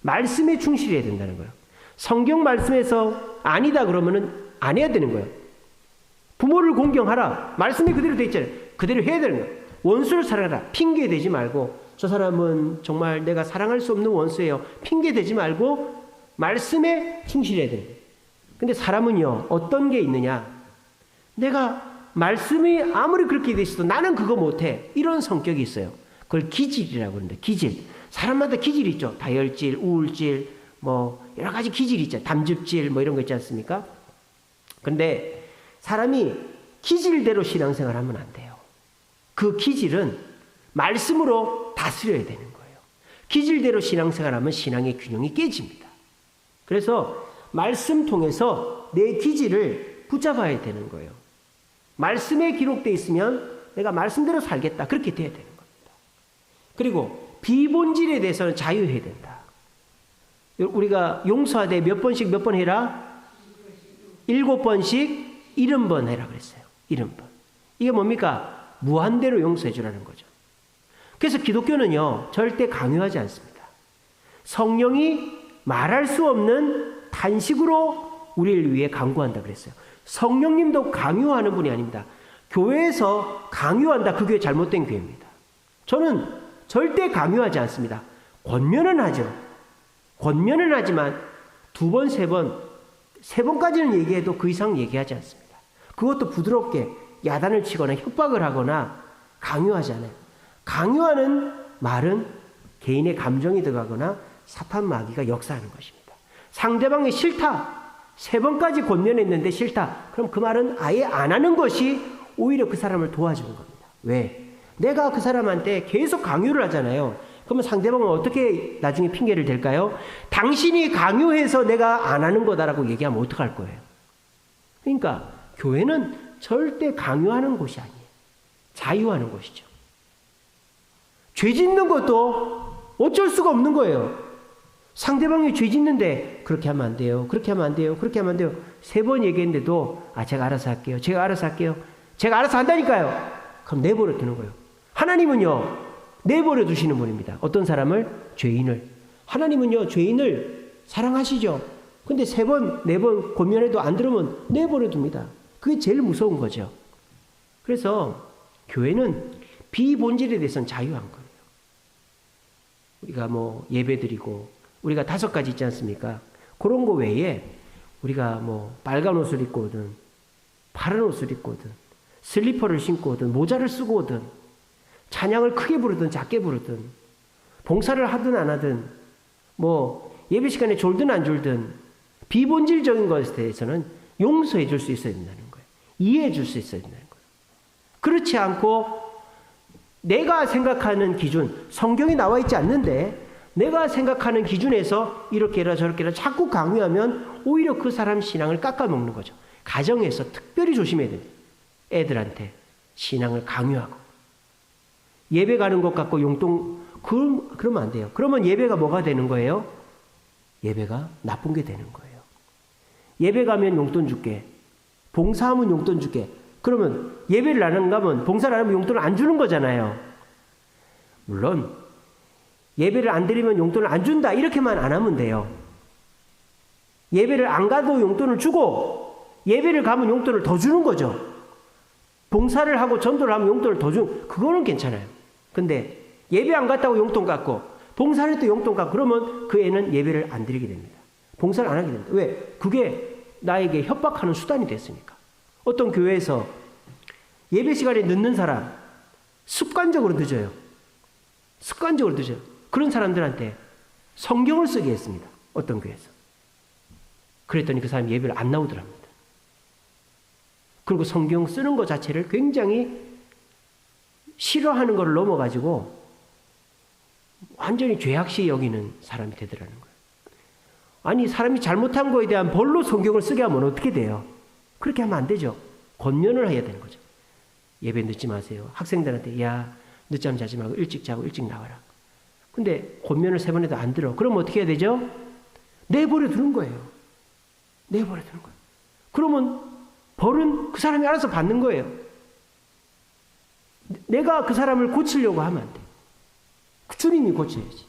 말씀에 충실해야 된다는 거예요. 성경 말씀에서 아니다 그러면은 안 해야 되는 거예요. 부모를 공경하라. 말씀이 그대로 돼 있잖아요. 그대로 해야 되는 거예요. 원수를 사랑하라. 핑계 대지 말고 저 사람은 정말 내가 사랑할 수 없는 원수예요. 핑계 대지 말고 말씀에 충실해야 돼요. 근데 사람은요. 어떤 게 있느냐. 내가 말씀이 아무리 그렇게 돼 있어도 나는 그거 못해. 이런 성격이 있어요. 그걸 기질이라고 그러는데 기질. 사람마다 기질이 있죠. 다혈질, 우울질, 뭐 여러 가지 기질이 있죠. 담즙질 뭐 이런 거 있지 않습니까? 근데 사람이 기질대로 신앙생활하면 안 돼요. 그 기질은 말씀으로 다스려야 되는 거예요. 기질대로 신앙생활하면 신앙의 균형이 깨집니다. 그래서 말씀 통해서 내 기질을 붙잡아야 되는 거예요. 말씀에 기록되어 있으면 내가 말씀대로 살겠다. 그렇게 돼야 되는 겁니다. 그리고 비본질에 대해서는 자유해야 된다. 우리가 용서하되 몇 번 해라? 7번씩 70번 해라 그랬어요. 70번. 이게 뭡니까? 무한대로 용서해 주라는 거죠. 그래서 기독교는요. 절대 강요하지 않습니다. 성령이 말할 수 없는 탄식으로 우리를 위해 강구한다 그랬어요. 성령님도 강요하는 분이 아닙니다. 교회에서 강요한다. 그 교회 잘못된 교회입니다. 저는 절대 강요하지 않습니다. 권면은 하죠. 권면은 하지만 2번, 3번, 3번까지는 얘기해도 그 이상 얘기하지 않습니다. 그것도 부드럽게 야단을 치거나 협박을 하거나 강요하지 않아요. 강요하는 말은 개인의 감정이 들어가거나 사탄 마귀가 역사하는 것입니다. 상대방이 싫다. 3번까지 권면했는데 싫다. 그럼 그 말은 아예 안 하는 것이 오히려 그 사람을 도와주는 겁니다. 왜? 내가 그 사람한테 계속 강요를 하잖아요. 그러면 상대방은 어떻게 나중에 핑계를 댈까요? 당신이 강요해서 내가 안 하는 거다라고 얘기하면 어떡할 거예요? 그러니까 교회는 절대 강요하는 곳이 아니에요. 자유하는 곳이죠. 죄 짓는 것도 어쩔 수가 없는 거예요. 상대방이 죄 짓는데 그렇게 하면 안 돼요. 그렇게 하면 안 돼요. 그렇게 하면 안 돼요. 3번 얘기했는데도 제가 알아서 할게요. 제가 알아서 할게요. 제가 알아서 한다니까요. 그럼 내버려 두는 거예요. 하나님은요, 내버려 두시는 분입니다. 어떤 사람을? 죄인을. 하나님은요, 죄인을 사랑하시죠. 근데 3번, 4번 권면해도 안 들으면 내버려 둡니다. 그게 제일 무서운 거죠. 그래서 교회는 비본질에 대해서는 자유한 거예요. 우리가 뭐 예배드리고 우리가 5가지 있지 않습니까? 그런 거 외에 우리가 뭐 빨간 옷을 입고 오든 파란 옷을 입고 오든 슬리퍼를 신고 오든 모자를 쓰고 오든 찬양을 크게 부르든 작게 부르든 봉사를 하든 안 하든 뭐 예배 시간에 졸든 안 졸든 비본질적인 것에 대해서는 용서해 줄 수 있어야 된다는 거예요. 이해해 줄 수 있어야 된다는 거예요. 그렇지 않고 내가 생각하는 기준, 성경에 나와 있지 않는데 내가 생각하는 기준에서 이렇게 해라 저렇게 해라 자꾸 강요하면 오히려 그 사람 신앙을 깎아먹는 거죠. 가정에서 특별히 조심해야 돼요. 애들한테 신앙을 강요하고 예배 가는 것 같고 용돈 그러면 안 돼요. 그러면 예배가 뭐가 되는 거예요? 예배가 나쁜 게 되는 거예요. 예배 가면 용돈 줄게. 봉사하면 용돈 줄게. 그러면 예배를 안 가면 봉사를 안 하면 용돈을 안 주는 거잖아요. 물론 예배를 안 드리면 용돈을 안 준다 이렇게만 안 하면 돼요. 예배를 안 가도 용돈을 주고 예배를 가면 용돈을 더 주는 거죠. 봉사를 하고 전도를 하면 용돈을 더 주는 그거는 괜찮아요. 근데 예배 안 갔다고 용돈 깎고 봉사를 해도 용돈 깎고 그러면 그 애는 예배를 안 드리게 됩니다. 봉사를 안 하게 됩니다. 왜? 그게 나에게 협박하는 수단이 됐으니까. 어떤 교회에서 예배 시간에 늦는 사람 습관적으로 늦어요. 습관적으로 늦어요. 그런 사람들한테 성경을 쓰게 했습니다. 어떤 교회에서. 그랬더니 그 사람이 예배를 안 나오더랍니다. 그리고 성경 쓰는 것 자체를 굉장히 싫어하는 걸 넘어가지고 완전히 죄악시 여기는 사람이 되더라는 거예요. 아니 사람이 잘못한 거에 대한 벌로 성경을 쓰게 하면 어떻게 돼요? 그렇게 하면 안 되죠. 권면을 해야 되는 거죠. 예배 늦지 마세요. 학생들한테 야 늦잠 자지 말고 일찍 자고 일찍 나와라. 근데 권면을 3번 해도 안 들어. 그럼 어떻게 해야 되죠? 내버려 두는 거예요. 내버려 두는 거예요. 그러면 벌은 그 사람이 알아서 받는 거예요. 내가 그 사람을 고치려고 하면 안 돼. 주님이 고쳐야지.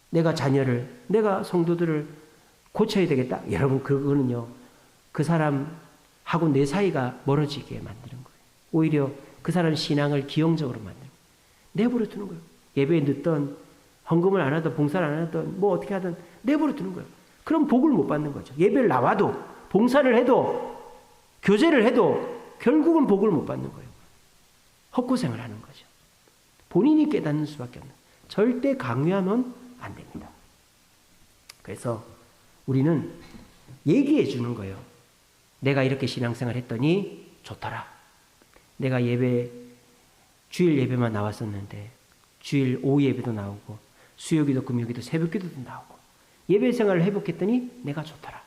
내가 자녀를, 내가 성도들을 고쳐야 되겠다. 여러분 그거는요. 그 사람하고 내 사이가 멀어지게 만드는 거예요. 오히려 그 사람 신앙을 기형적으로 만드는 거예요. 내버려 두는 거예요. 예배에 늦던 헌금을 안 하든 봉사를 안 하든 뭐 어떻게 하든 내버려 두는 거예요. 그럼 복을 못 받는 거죠. 예배를 나와도 봉사를 해도 교제를 해도 결국은 복을 못 받는 거예요. 헛고생을 하는 거죠. 본인이 깨닫는 수밖에 없는 거예요. 절대 강요하면 안 됩니다. 그래서 우리는 얘기해 주는 거예요. 내가 이렇게 신앙생활 했더니 좋더라. 내가 주일 예배만 나왔었는데 주일 오후 예배도 나오고 수요기도 금요기도 새벽기도도 나오고 예배 생활을 회복했더니 내가 좋더라.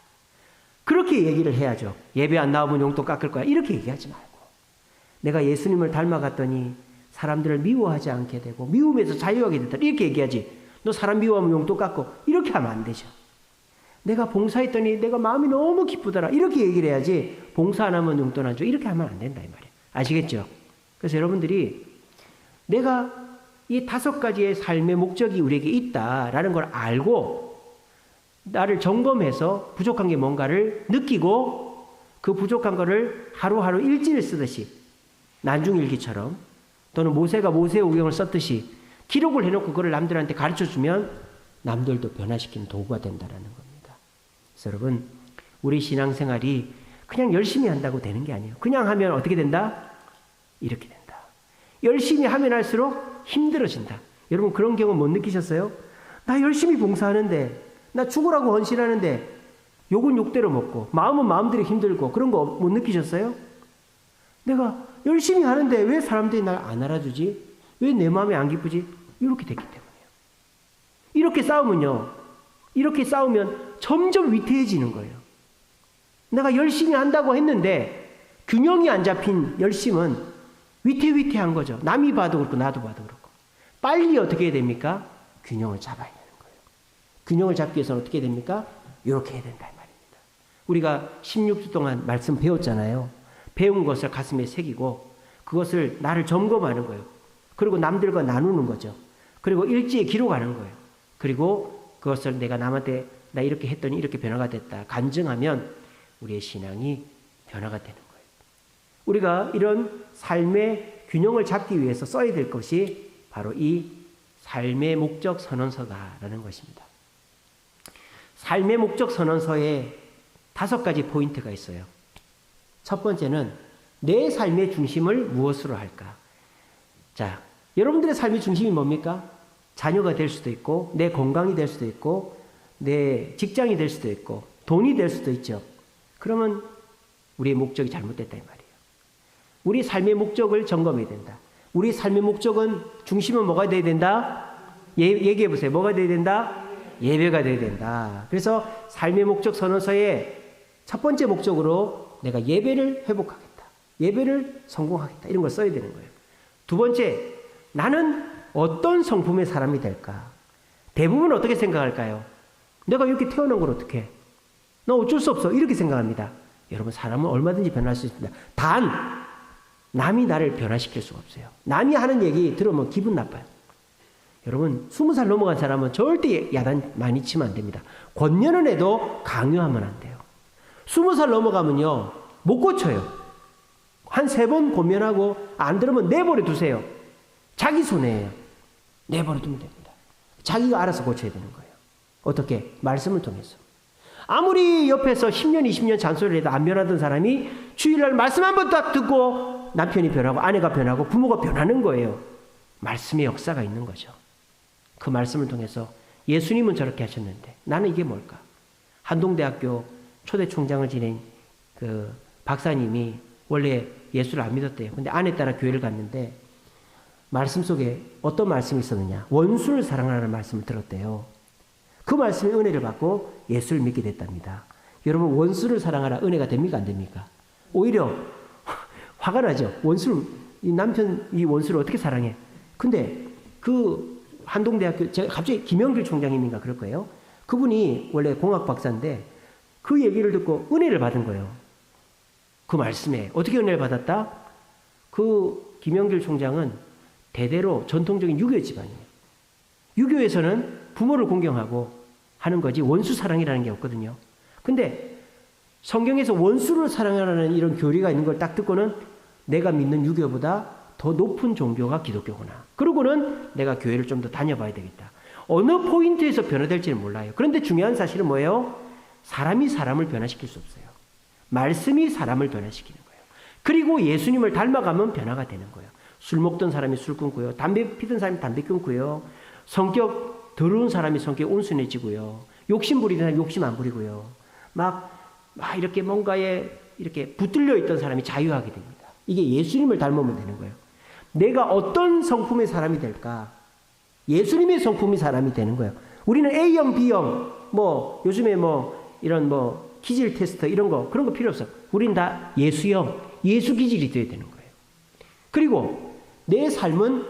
그렇게 얘기를 해야죠. 예배 안 나오면 용돈 깎을 거야. 이렇게 얘기하지 말고 내가 예수님을 닮아갔더니 사람들을 미워하지 않게 되고 미움에서 자유하게 됐다. 이렇게 얘기하지. 너 사람 미워하면 용돈 깎고 이렇게 하면 안 되죠. 내가 봉사했더니 내가 마음이 너무 기쁘더라. 이렇게 얘기를 해야지 봉사 안 하면 용돈 안 줘. 이렇게 하면 안 된다 이 말이에요. 아시겠죠? 그래서 여러분들이 내가 이 5가지의 삶의 목적이 우리에게 있다라는 걸 알고 나를 점검해서 부족한 게 뭔가를 느끼고 그 부족한 거를 하루하루 일지를 쓰듯이 난중일기처럼 또는 모세가 모세오경을 썼듯이 기록을 해놓고 그걸 남들한테 가르쳐주면 남들도 변화시키는 도구가 된다는 겁니다. 그래서 여러분, 우리 신앙생활이 그냥 열심히 한다고 되는 게 아니에요. 그냥 하면 어떻게 된다? 이렇게 된다. 열심히 하면 할수록 힘들어진다. 여러분, 그런 경우 못 느끼셨어요? 나 열심히 봉사하는데, 나 죽으라고 헌신하는데 욕은 욕대로 먹고 마음은 마음대로 힘들고 그런 거 못 느끼셨어요? 내가 열심히 하는데 왜 사람들이 날 안 알아주지? 왜 내 마음이 안 기쁘지? 이렇게 됐기 때문이에요. 이렇게 싸우면요, 이렇게 싸우면 점점 위태해지는 거예요. 내가 열심히 한다고 했는데 균형이 안 잡힌 열심은 위태위태한 거죠. 남이 봐도 그렇고 나도 봐도 그렇고. 빨리 어떻게 해야 됩니까? 균형을 잡아야 되는 거예요. 균형을 잡기 위해서는 어떻게 해야 됩니까? 이렇게 해야 된다 이 말입니다. 우리가 16주 동안 말씀 배웠잖아요. 배운 것을 가슴에 새기고 그것을 나를 점검하는 거예요. 그리고 남들과 나누는 거죠. 그리고 일지에 기록하는 거예요. 그리고 그것을 내가 남한테 나 이렇게 했더니 이렇게 변화가 됐다 간증하면 우리의 신앙이 변화가 되는 거예요. 우리가 이런 삶의 균형을 잡기 위해서 써야 될 것이 바로 이 삶의 목적 선언서다라는 것입니다. 삶의 목적 선언서에 5가지 포인트가 있어요. 첫 번째는 내 삶의 중심을 무엇으로 할까? 자, 여러분들의 삶의 중심이 뭡니까? 자녀가 될 수도 있고 내 건강이 될 수도 있고 내 직장이 될 수도 있고 돈이 될 수도 있죠. 그러면 우리의 목적이 잘못됐다 이 말이에요. 우리 삶의 목적을 점검해야 된다. 우리 삶의 목적은 중심은 뭐가 돼야 된다? 얘기해 보세요. 뭐가 돼야 된다? 예배가 돼야 된다. 그래서 삶의 목적 선언서의 첫 번째 목적으로 내가 예배를 회복하겠다. 예배를 성공하겠다. 이런 걸 써야 되는 거예요. 두 번째, 나는 어떤 성품의 사람이 될까? 대부분 어떻게 생각할까요? 내가 이렇게 태어난 걸 어떡해? 나 어쩔 수 없어. 이렇게 생각합니다. 여러분, 사람은 얼마든지 변할 수 있습니다. 단 남이 나를 변화시킬 수가 없어요. 남이 하는 얘기 들으면 기분 나빠요. 여러분, 20살 넘어간 사람은 절대 야단 많이 치면 안 됩니다. 권면은 해도 강요하면 안 돼요. 20살 넘어가면요, 못 고쳐요. 한 3번 권면하고 안 들으면 내버려 두세요. 자기 손해예요. 내버려 두면 됩니다. 자기가 알아서 고쳐야 되는 거예요. 어떻게? 말씀을 통해서. 아무리 옆에서 10년, 20년 잔소리를 해도 안 변하던 사람이 주일날 말씀 한 번 딱 듣고 남편이 변하고 아내가 변하고 부모가 변하는 거예요. 말씀의 역사가 있는 거죠. 그 말씀을 통해서 예수님은 저렇게 하셨는데 나는 이게 뭘까? 한동대학교 초대 총장을 지낸 그 박사님이 원래 예수를 안 믿었대요. 근데 아내 따라 교회를 갔는데 말씀 속에 어떤 말씀이 있었느냐? 원수를 사랑하라는 말씀을 들었대요. 그 말씀에 은혜를 받고 예수를 믿게 됐답니다. 여러분, 원수를 사랑하라 은혜가 됩니까? 안 됩니까? 오히려 화가 나죠. 원수를, 이 남편 이 원수를 어떻게 사랑해? 근데 그 한동대학교, 제가 갑자기 김영길 총장님인가 그럴 거예요. 그분이 원래 공학 박사인데 그 얘기를 듣고 은혜를 받은 거예요. 그 말씀에 어떻게 은혜를 받았다? 그 김영길 총장은 대대로 전통적인 유교 집안이에요. 유교에서는 부모를 공경하고 하는 거지 원수 사랑이라는 게 없거든요. 근데 성경에서 원수를 사랑하라는 이런 교리가 있는 걸 딱 듣고는 내가 믿는 유교보다 더 높은 종교가 기독교구나. 그러고는 내가 교회를 좀 더 다녀봐야 되겠다. 어느 포인트에서 변화될지는 몰라요. 그런데 중요한 사실은 뭐예요? 사람이 사람을 변화시킬 수 없어요. 말씀이 사람을 변화시키는 거예요. 그리고 예수님을 닮아가면 변화가 되는 거예요. 술 먹던 사람이 술 끊고요. 담배 피던 사람이 담배 끊고요. 성격 더러운 사람이 성격 온순해지고요. 욕심 부리던 사람이 욕심 안 부리고요. 막 이렇게 뭔가에 이렇게 붙들려 있던 사람이 자유하게 됩니다. 이게 예수님을 닮으면 되는 거예요. 내가 어떤 성품의 사람이 될까? 예수님의 성품의 사람이 되는 거예요. 우리는 A형, B형, 뭐 요즘에 뭐 이런 뭐 기질 테스트 이런 거 그런 거 필요 없어. 우린 다 예수형, 예수 기질이 되어야 되는 거예요. 그리고 내 삶은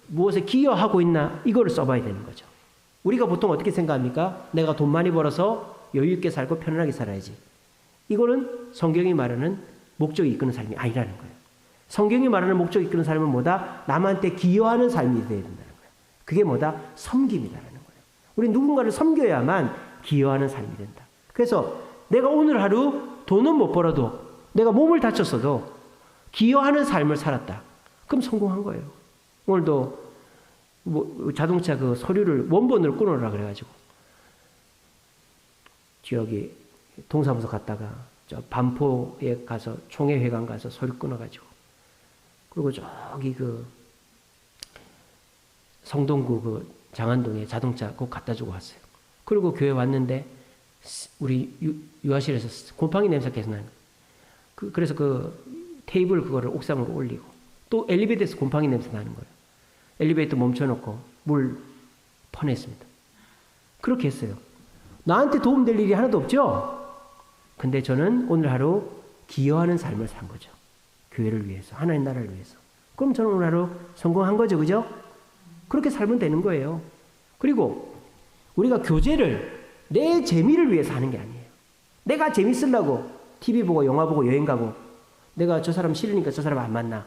무엇에 기여하고 있나 이거를 써봐야 되는 거죠. 우리가 보통 어떻게 생각합니까? 내가 돈 많이 벌어서 여유 있게 살고 편안하게 살아야지. 이거는 성경이 말하는 목적이 이끄는 삶이 아니라는 거예요. 성경이 말하는 목적이 이끄는 삶은 뭐다? 남한테 기여하는 삶이 되어야 된다는 거예요. 그게 뭐다? 섬김이라는 거예요. 우리 누군가를 섬겨야만 기여하는 삶이 된다. 그래서 내가 오늘 하루 돈은 못 벌어도 내가 몸을 다쳤어도 기여하는 삶을 살았다. 그럼 성공한 거예요. 오늘도 뭐 자동차 그 서류를 원본으로 끊어라 그래가지고 저기 동사무소 갔다가 저 반포에 가서 총회회관 가서 서류 끊어가지고 그리고 저기 그 성동구 그 장안동에 자동차 꼭 갖다 주고 왔어요. 그리고 교회 왔는데 우리 유아실에서 곰팡이 냄새가 계속 나는 거예요. 그래서 그 테이블 그거를 옥상으로 올리고 또 엘리베이터에서 곰팡이 냄새 나는 거예요. 엘리베이터 멈춰놓고 물 퍼냈습니다. 그렇게 했어요. 나한테 도움될 일이 하나도 없죠? 근데 저는 오늘 하루 기여하는 삶을 산 거죠. 교회를 위해서, 하나님 나라를 위해서. 그럼 저는 오늘 하루 성공한 거죠, 그죠? 그렇게 살면 되는 거예요. 그리고 우리가 교제를 내 재미를 위해서 하는 게 아니에요. 내가 재밌으려고 TV 보고 영화 보고 여행 가고 내가 저 사람 싫으니까 저 사람 안 만나.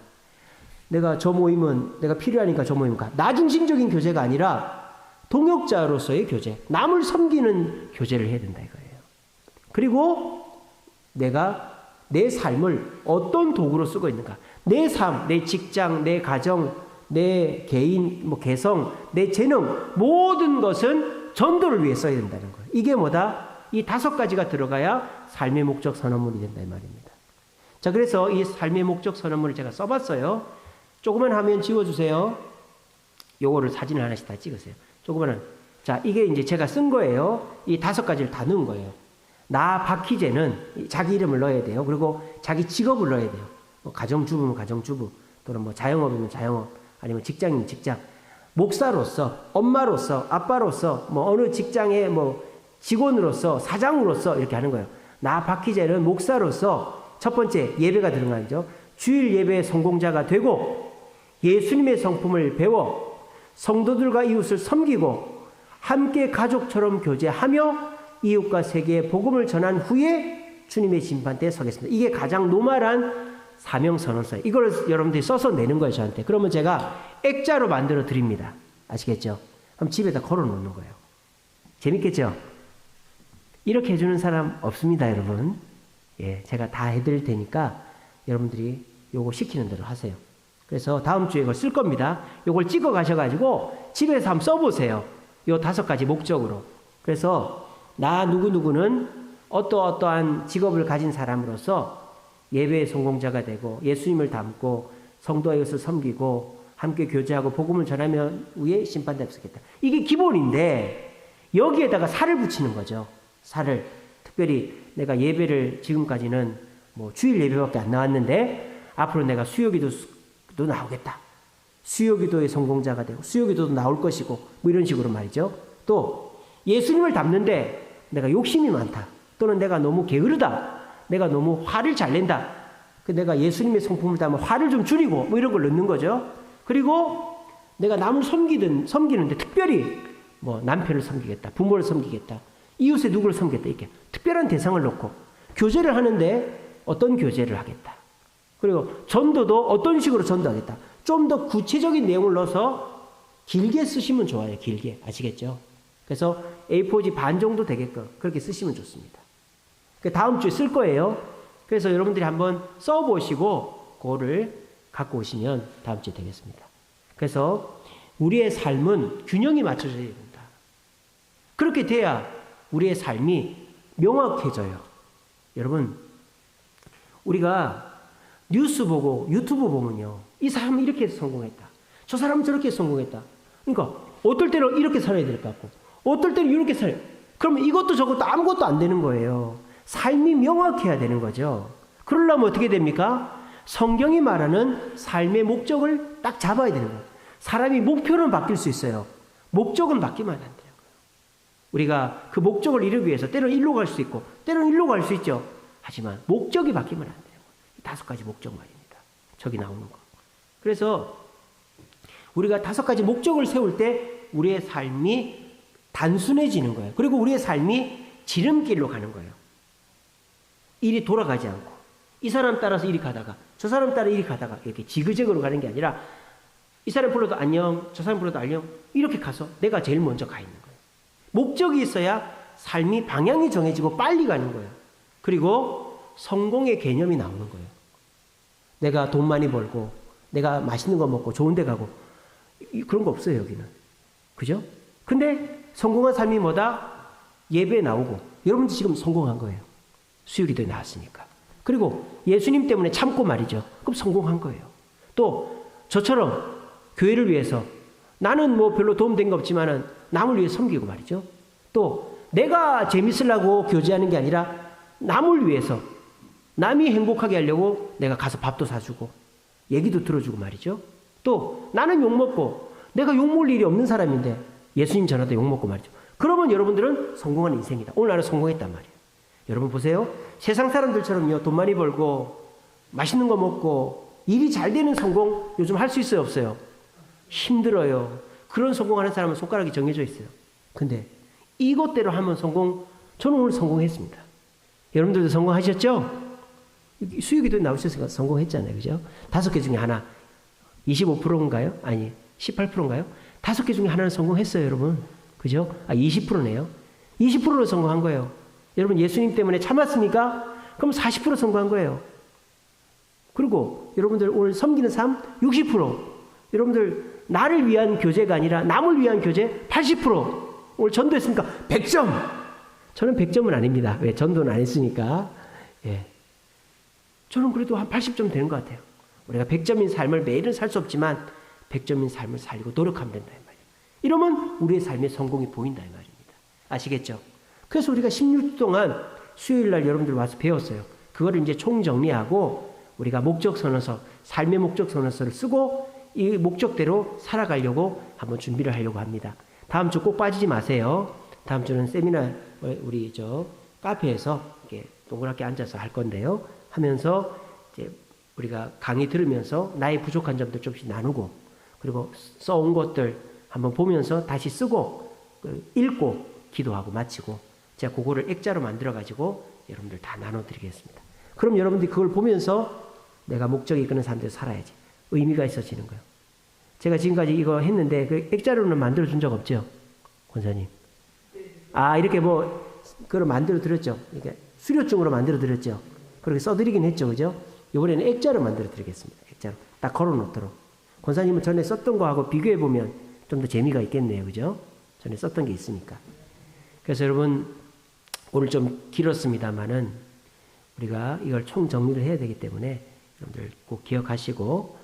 내가 저 모임은 내가 필요하니까 저 모임 가. 나 중심적인 교제가 아니라 동역자로서의 교제, 남을 섬기는 교제를 해야 된다 이거예요. 그리고 내가 내 삶을 어떤 도구로 쓰고 있는가. 내 삶, 내 직장, 내 가정, 내 개인, 뭐 개성, 내 재능 모든 것은 전도를 위해 써야 된다는 거예요. 이게 뭐다? 이 5가지가 들어가야 삶의 목적 선언문이 된다 이 말입니다. 자, 그래서 이 삶의 목적 선언문을 제가 써봤어요. 조그만 화면 지워주세요. 요거를 사진을 하나씩 다 찍으세요. 조그만한. 자, 이게 이제 제가 쓴 거예요. 이 5가지를 다 넣은 거예요. 나 박희재는 자기 이름을 넣어야 돼요. 그리고 자기 직업을 넣어야 돼요. 뭐 가정주부면 가정주부, 또는 뭐 자영업이면 자영업, 아니면 직장이면 직장. 목사로서, 엄마로서, 아빠로서, 뭐 어느 직장의 뭐 직원으로서, 사장으로서 이렇게 하는 거예요. 나 박희재는 목사로서 첫 번째 예배가 들어가죠. 주일 예배의 성공자가 되고 예수님의 성품을 배워 성도들과 이웃을 섬기고 함께 가족처럼 교제하며 이웃과 세계에 복음을 전한 후에 주님의 심판대에 서겠습니다. 이게 가장 노멀한 사명선언서예요. 이걸 여러분들이 써서 내는 거예요, 저한테. 그러면 제가 액자로 만들어 드립니다. 아시겠죠? 그럼 집에다 걸어 놓는 거예요. 재밌겠죠? 이렇게 해주는 사람 없습니다, 여러분. 예, 제가 다 해드릴 테니까 여러분들이 요거 시키는 대로 하세요. 그래서 다음 주에 이걸 쓸 겁니다. 요걸 찍어 가셔가지고 집에서 한번 써보세요. 요 5가지 목적으로. 그래서 나 누구누구는 어떠한 직업을 가진 사람으로서 예배의 성공자가 되고 예수님을 닮고 성도와 이웃을 섬기고 함께 교제하고 복음을 전하며 위에 심판대에 서겠다. 이게 기본인데 여기에다가 살을 붙이는 거죠. 살을. 특별히 내가 예배를 지금까지는 뭐 주일 예배밖에 안 나왔는데 앞으로 내가 수요기도도 나오겠다. 수요기도의 성공자가 되고 수요기도도 나올 것이고 뭐 이런 식으로 말이죠. 또 예수님을 닮는데 내가 욕심이 많다. 또는 내가 너무 게으르다. 내가 너무 화를 잘 낸다. 내가 예수님의 성품을 닮아 화를 좀 줄이고 뭐 이런 걸 넣는 거죠. 그리고 내가 남을 섬기는데 특별히 뭐 남편을 섬기겠다. 부모를 섬기겠다. 이웃에 누구를 섬기겠다. 이렇게 특별한 대상을 놓고 교제를 하는데 어떤 교제를 하겠다. 그리고 전도도 어떤 식으로 전도하겠다. 좀 더 구체적인 내용을 넣어서 길게 쓰시면 좋아요. 길게. 아시겠죠? 그래서 A4지 반 정도 되게끔 그렇게 쓰시면 좋습니다. 다음 주에 쓸 거예요. 그래서 여러분들이 한번 써보시고 그거를 갖고 오시면 다음 주에 되겠습니다. 그래서 우리의 삶은 균형이 맞춰져야 된다. 그렇게 돼야 우리의 삶이 명확해져요. 여러분, 우리가 뉴스 보고 유튜브 보면요. 이 사람은 이렇게 해서 성공했다. 저 사람은 저렇게 해서 성공했다. 그러니까 어떨 때는 이렇게 살아야 될 것 같고 어떨 때는 이렇게 살아야 돼. 그러면 이것도 저것도 아무것도 안 되는 거예요. 삶이 명확해야 되는 거죠. 그러려면 어떻게 됩니까? 성경이 말하는 삶의 목적을 딱 잡아야 되는 거예요. 사람이 목표는 바뀔 수 있어요. 목적은 바뀌면 안 돼요. 우리가 그 목적을 이루기 위해서 때로는 일로 갈 수 있고 때로는 일로 갈 수 있죠. 하지만 목적이 바뀌면 안 돼요. 5가지 목적 말입니다. 저기 나오는 거. 그래서 우리가 5가지 목적을 세울 때 우리의 삶이 단순해지는 거예요. 그리고 우리의 삶이 지름길로 가는 거예요. 일이 돌아가지 않고 이 사람 따라서 이리 가다가 저 사람 따라 이리 가다가 이렇게 지그재그로 가는 게 아니라 이 사람 불러도 안녕, 저 사람 불러도 안녕 이렇게 가서 내가 제일 먼저 가 있는 거예요. 목적이 있어야 삶이 방향이 정해지고 빨리 가는 거예요. 그리고 성공의 개념이 나오는 거예요. 내가 돈 많이 벌고 내가 맛있는 거 먹고 좋은 데 가고 그런 거 없어요, 여기는. 그죠? 근데 성공한 삶이 뭐다? 예배에 나오고. 여러분도 지금 성공한 거예요. 수요기도에 나왔으니까. 그리고 예수님 때문에 참고 말이죠. 그럼 성공한 거예요. 또 저처럼 교회를 위해서 나는 뭐 별로 도움된 거 없지만은 남을 위해 섬기고 말이죠. 또 내가 재밌으려고 교제하는 게 아니라 남을 위해서 남이 행복하게 하려고 내가 가서 밥도 사주고 얘기도 들어주고 말이죠. 또 나는 욕먹고 내가 욕먹을 일이 없는 사람인데 예수님 전화도 욕먹고 말이죠. 그러면 여러분들은 성공한 인생이다. 오늘 나는 성공했단 말이에요. 여러분 보세요. 세상 사람들처럼요. 돈 많이 벌고 맛있는 거 먹고 일이 잘 되는 성공 요즘 할 수 있어요? 없어요? 힘들어요. 그런 성공하는 사람은 손가락이 정해져 있어요. 근데 이것대로 하면 성공, 저는 오늘 성공했습니다. 여러분들도 성공하셨죠? 수요기도에 나오셨으니까 성공했잖아요. 그죠? 5개 중에 하나. 25%인가요? 아니, 18%인가요? 5개 중에 하나는 성공했어요, 여러분. 그죠? 20%네요. 20%로 성공한 거예요. 여러분, 예수님 때문에 참았습니까? 그럼 40% 성공한 거예요. 그리고 여러분들 오늘 섬기는 삶 60%. 여러분들, 나를 위한 교제가 아니라 남을 위한 교제 80%. 오늘 전도했습니까? 100점! 저는 100점은 아닙니다. 왜? 전도는 안 했으니까. 예. 저는 그래도 한 80점 되는 것 같아요. 우리가 100점인 삶을 매일은 살 수 없지만 100점인 삶을 살고 노력하면 된다 이 말이에요. 이러면 우리의 삶의 성공이 보인다 이 말입니다. 아시겠죠? 그래서 우리가 16주 동안 수요일 날 여러분들 와서 배웠어요. 그거를 이제 총정리하고 우리가 목적 선언서, 삶의 목적 선언서를 쓰고 이 목적대로 살아가려고 한번 준비를 하려고 합니다. 다음 주 꼭 빠지지 마세요. 다음 주는 세미나 우리 저 카페에서 이렇게 동그랗게 앉아서 할 건데요. 하면서 이제 우리가 강의 들으면서 나의 부족한 점들 조금씩 나누고 그리고 써온 것들 한번 보면서 다시 쓰고 읽고 기도하고 마치고 제가 그거를 액자로 만들어 가지고 여러분들 다 나눠드리겠습니다. 그럼 여러분들이 그걸 보면서 내가 목적이 이끄는 삶대로 살아야지 의미가 있어지는 거예요. 제가 지금까지 이거 했는데 그 액자로는 만들어 준 적 없죠, 권사님? 이렇게 뭐 그걸 만들어 드렸죠. 이렇게 수료증으로 만들어 드렸죠. 그렇게 써드리긴 했죠, 그죠? 이번에는 액자로 만들어 드리겠습니다. 액자로 딱 걸어 놓도록. 권사님은 전에 썼던 거하고 비교해 보면 좀 더 재미가 있겠네요, 그죠? 전에 썼던 게 있으니까. 그래서 여러분 오늘 좀 길었습니다만은 우리가 이걸 총 정리를 해야 되기 때문에 여러분들 꼭 기억하시고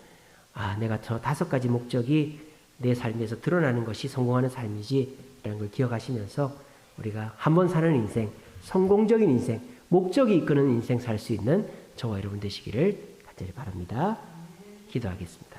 내가 저 5가지 목적이 내 삶에서 드러나는 것이 성공하는 삶이지라는 걸 기억하시면서 우리가 한 번 사는 인생, 성공적인 인생, 목적이 이끄는 인생 살 수 있는 저와 여러분 되시기를 간절히 바랍니다. 기도하겠습니다.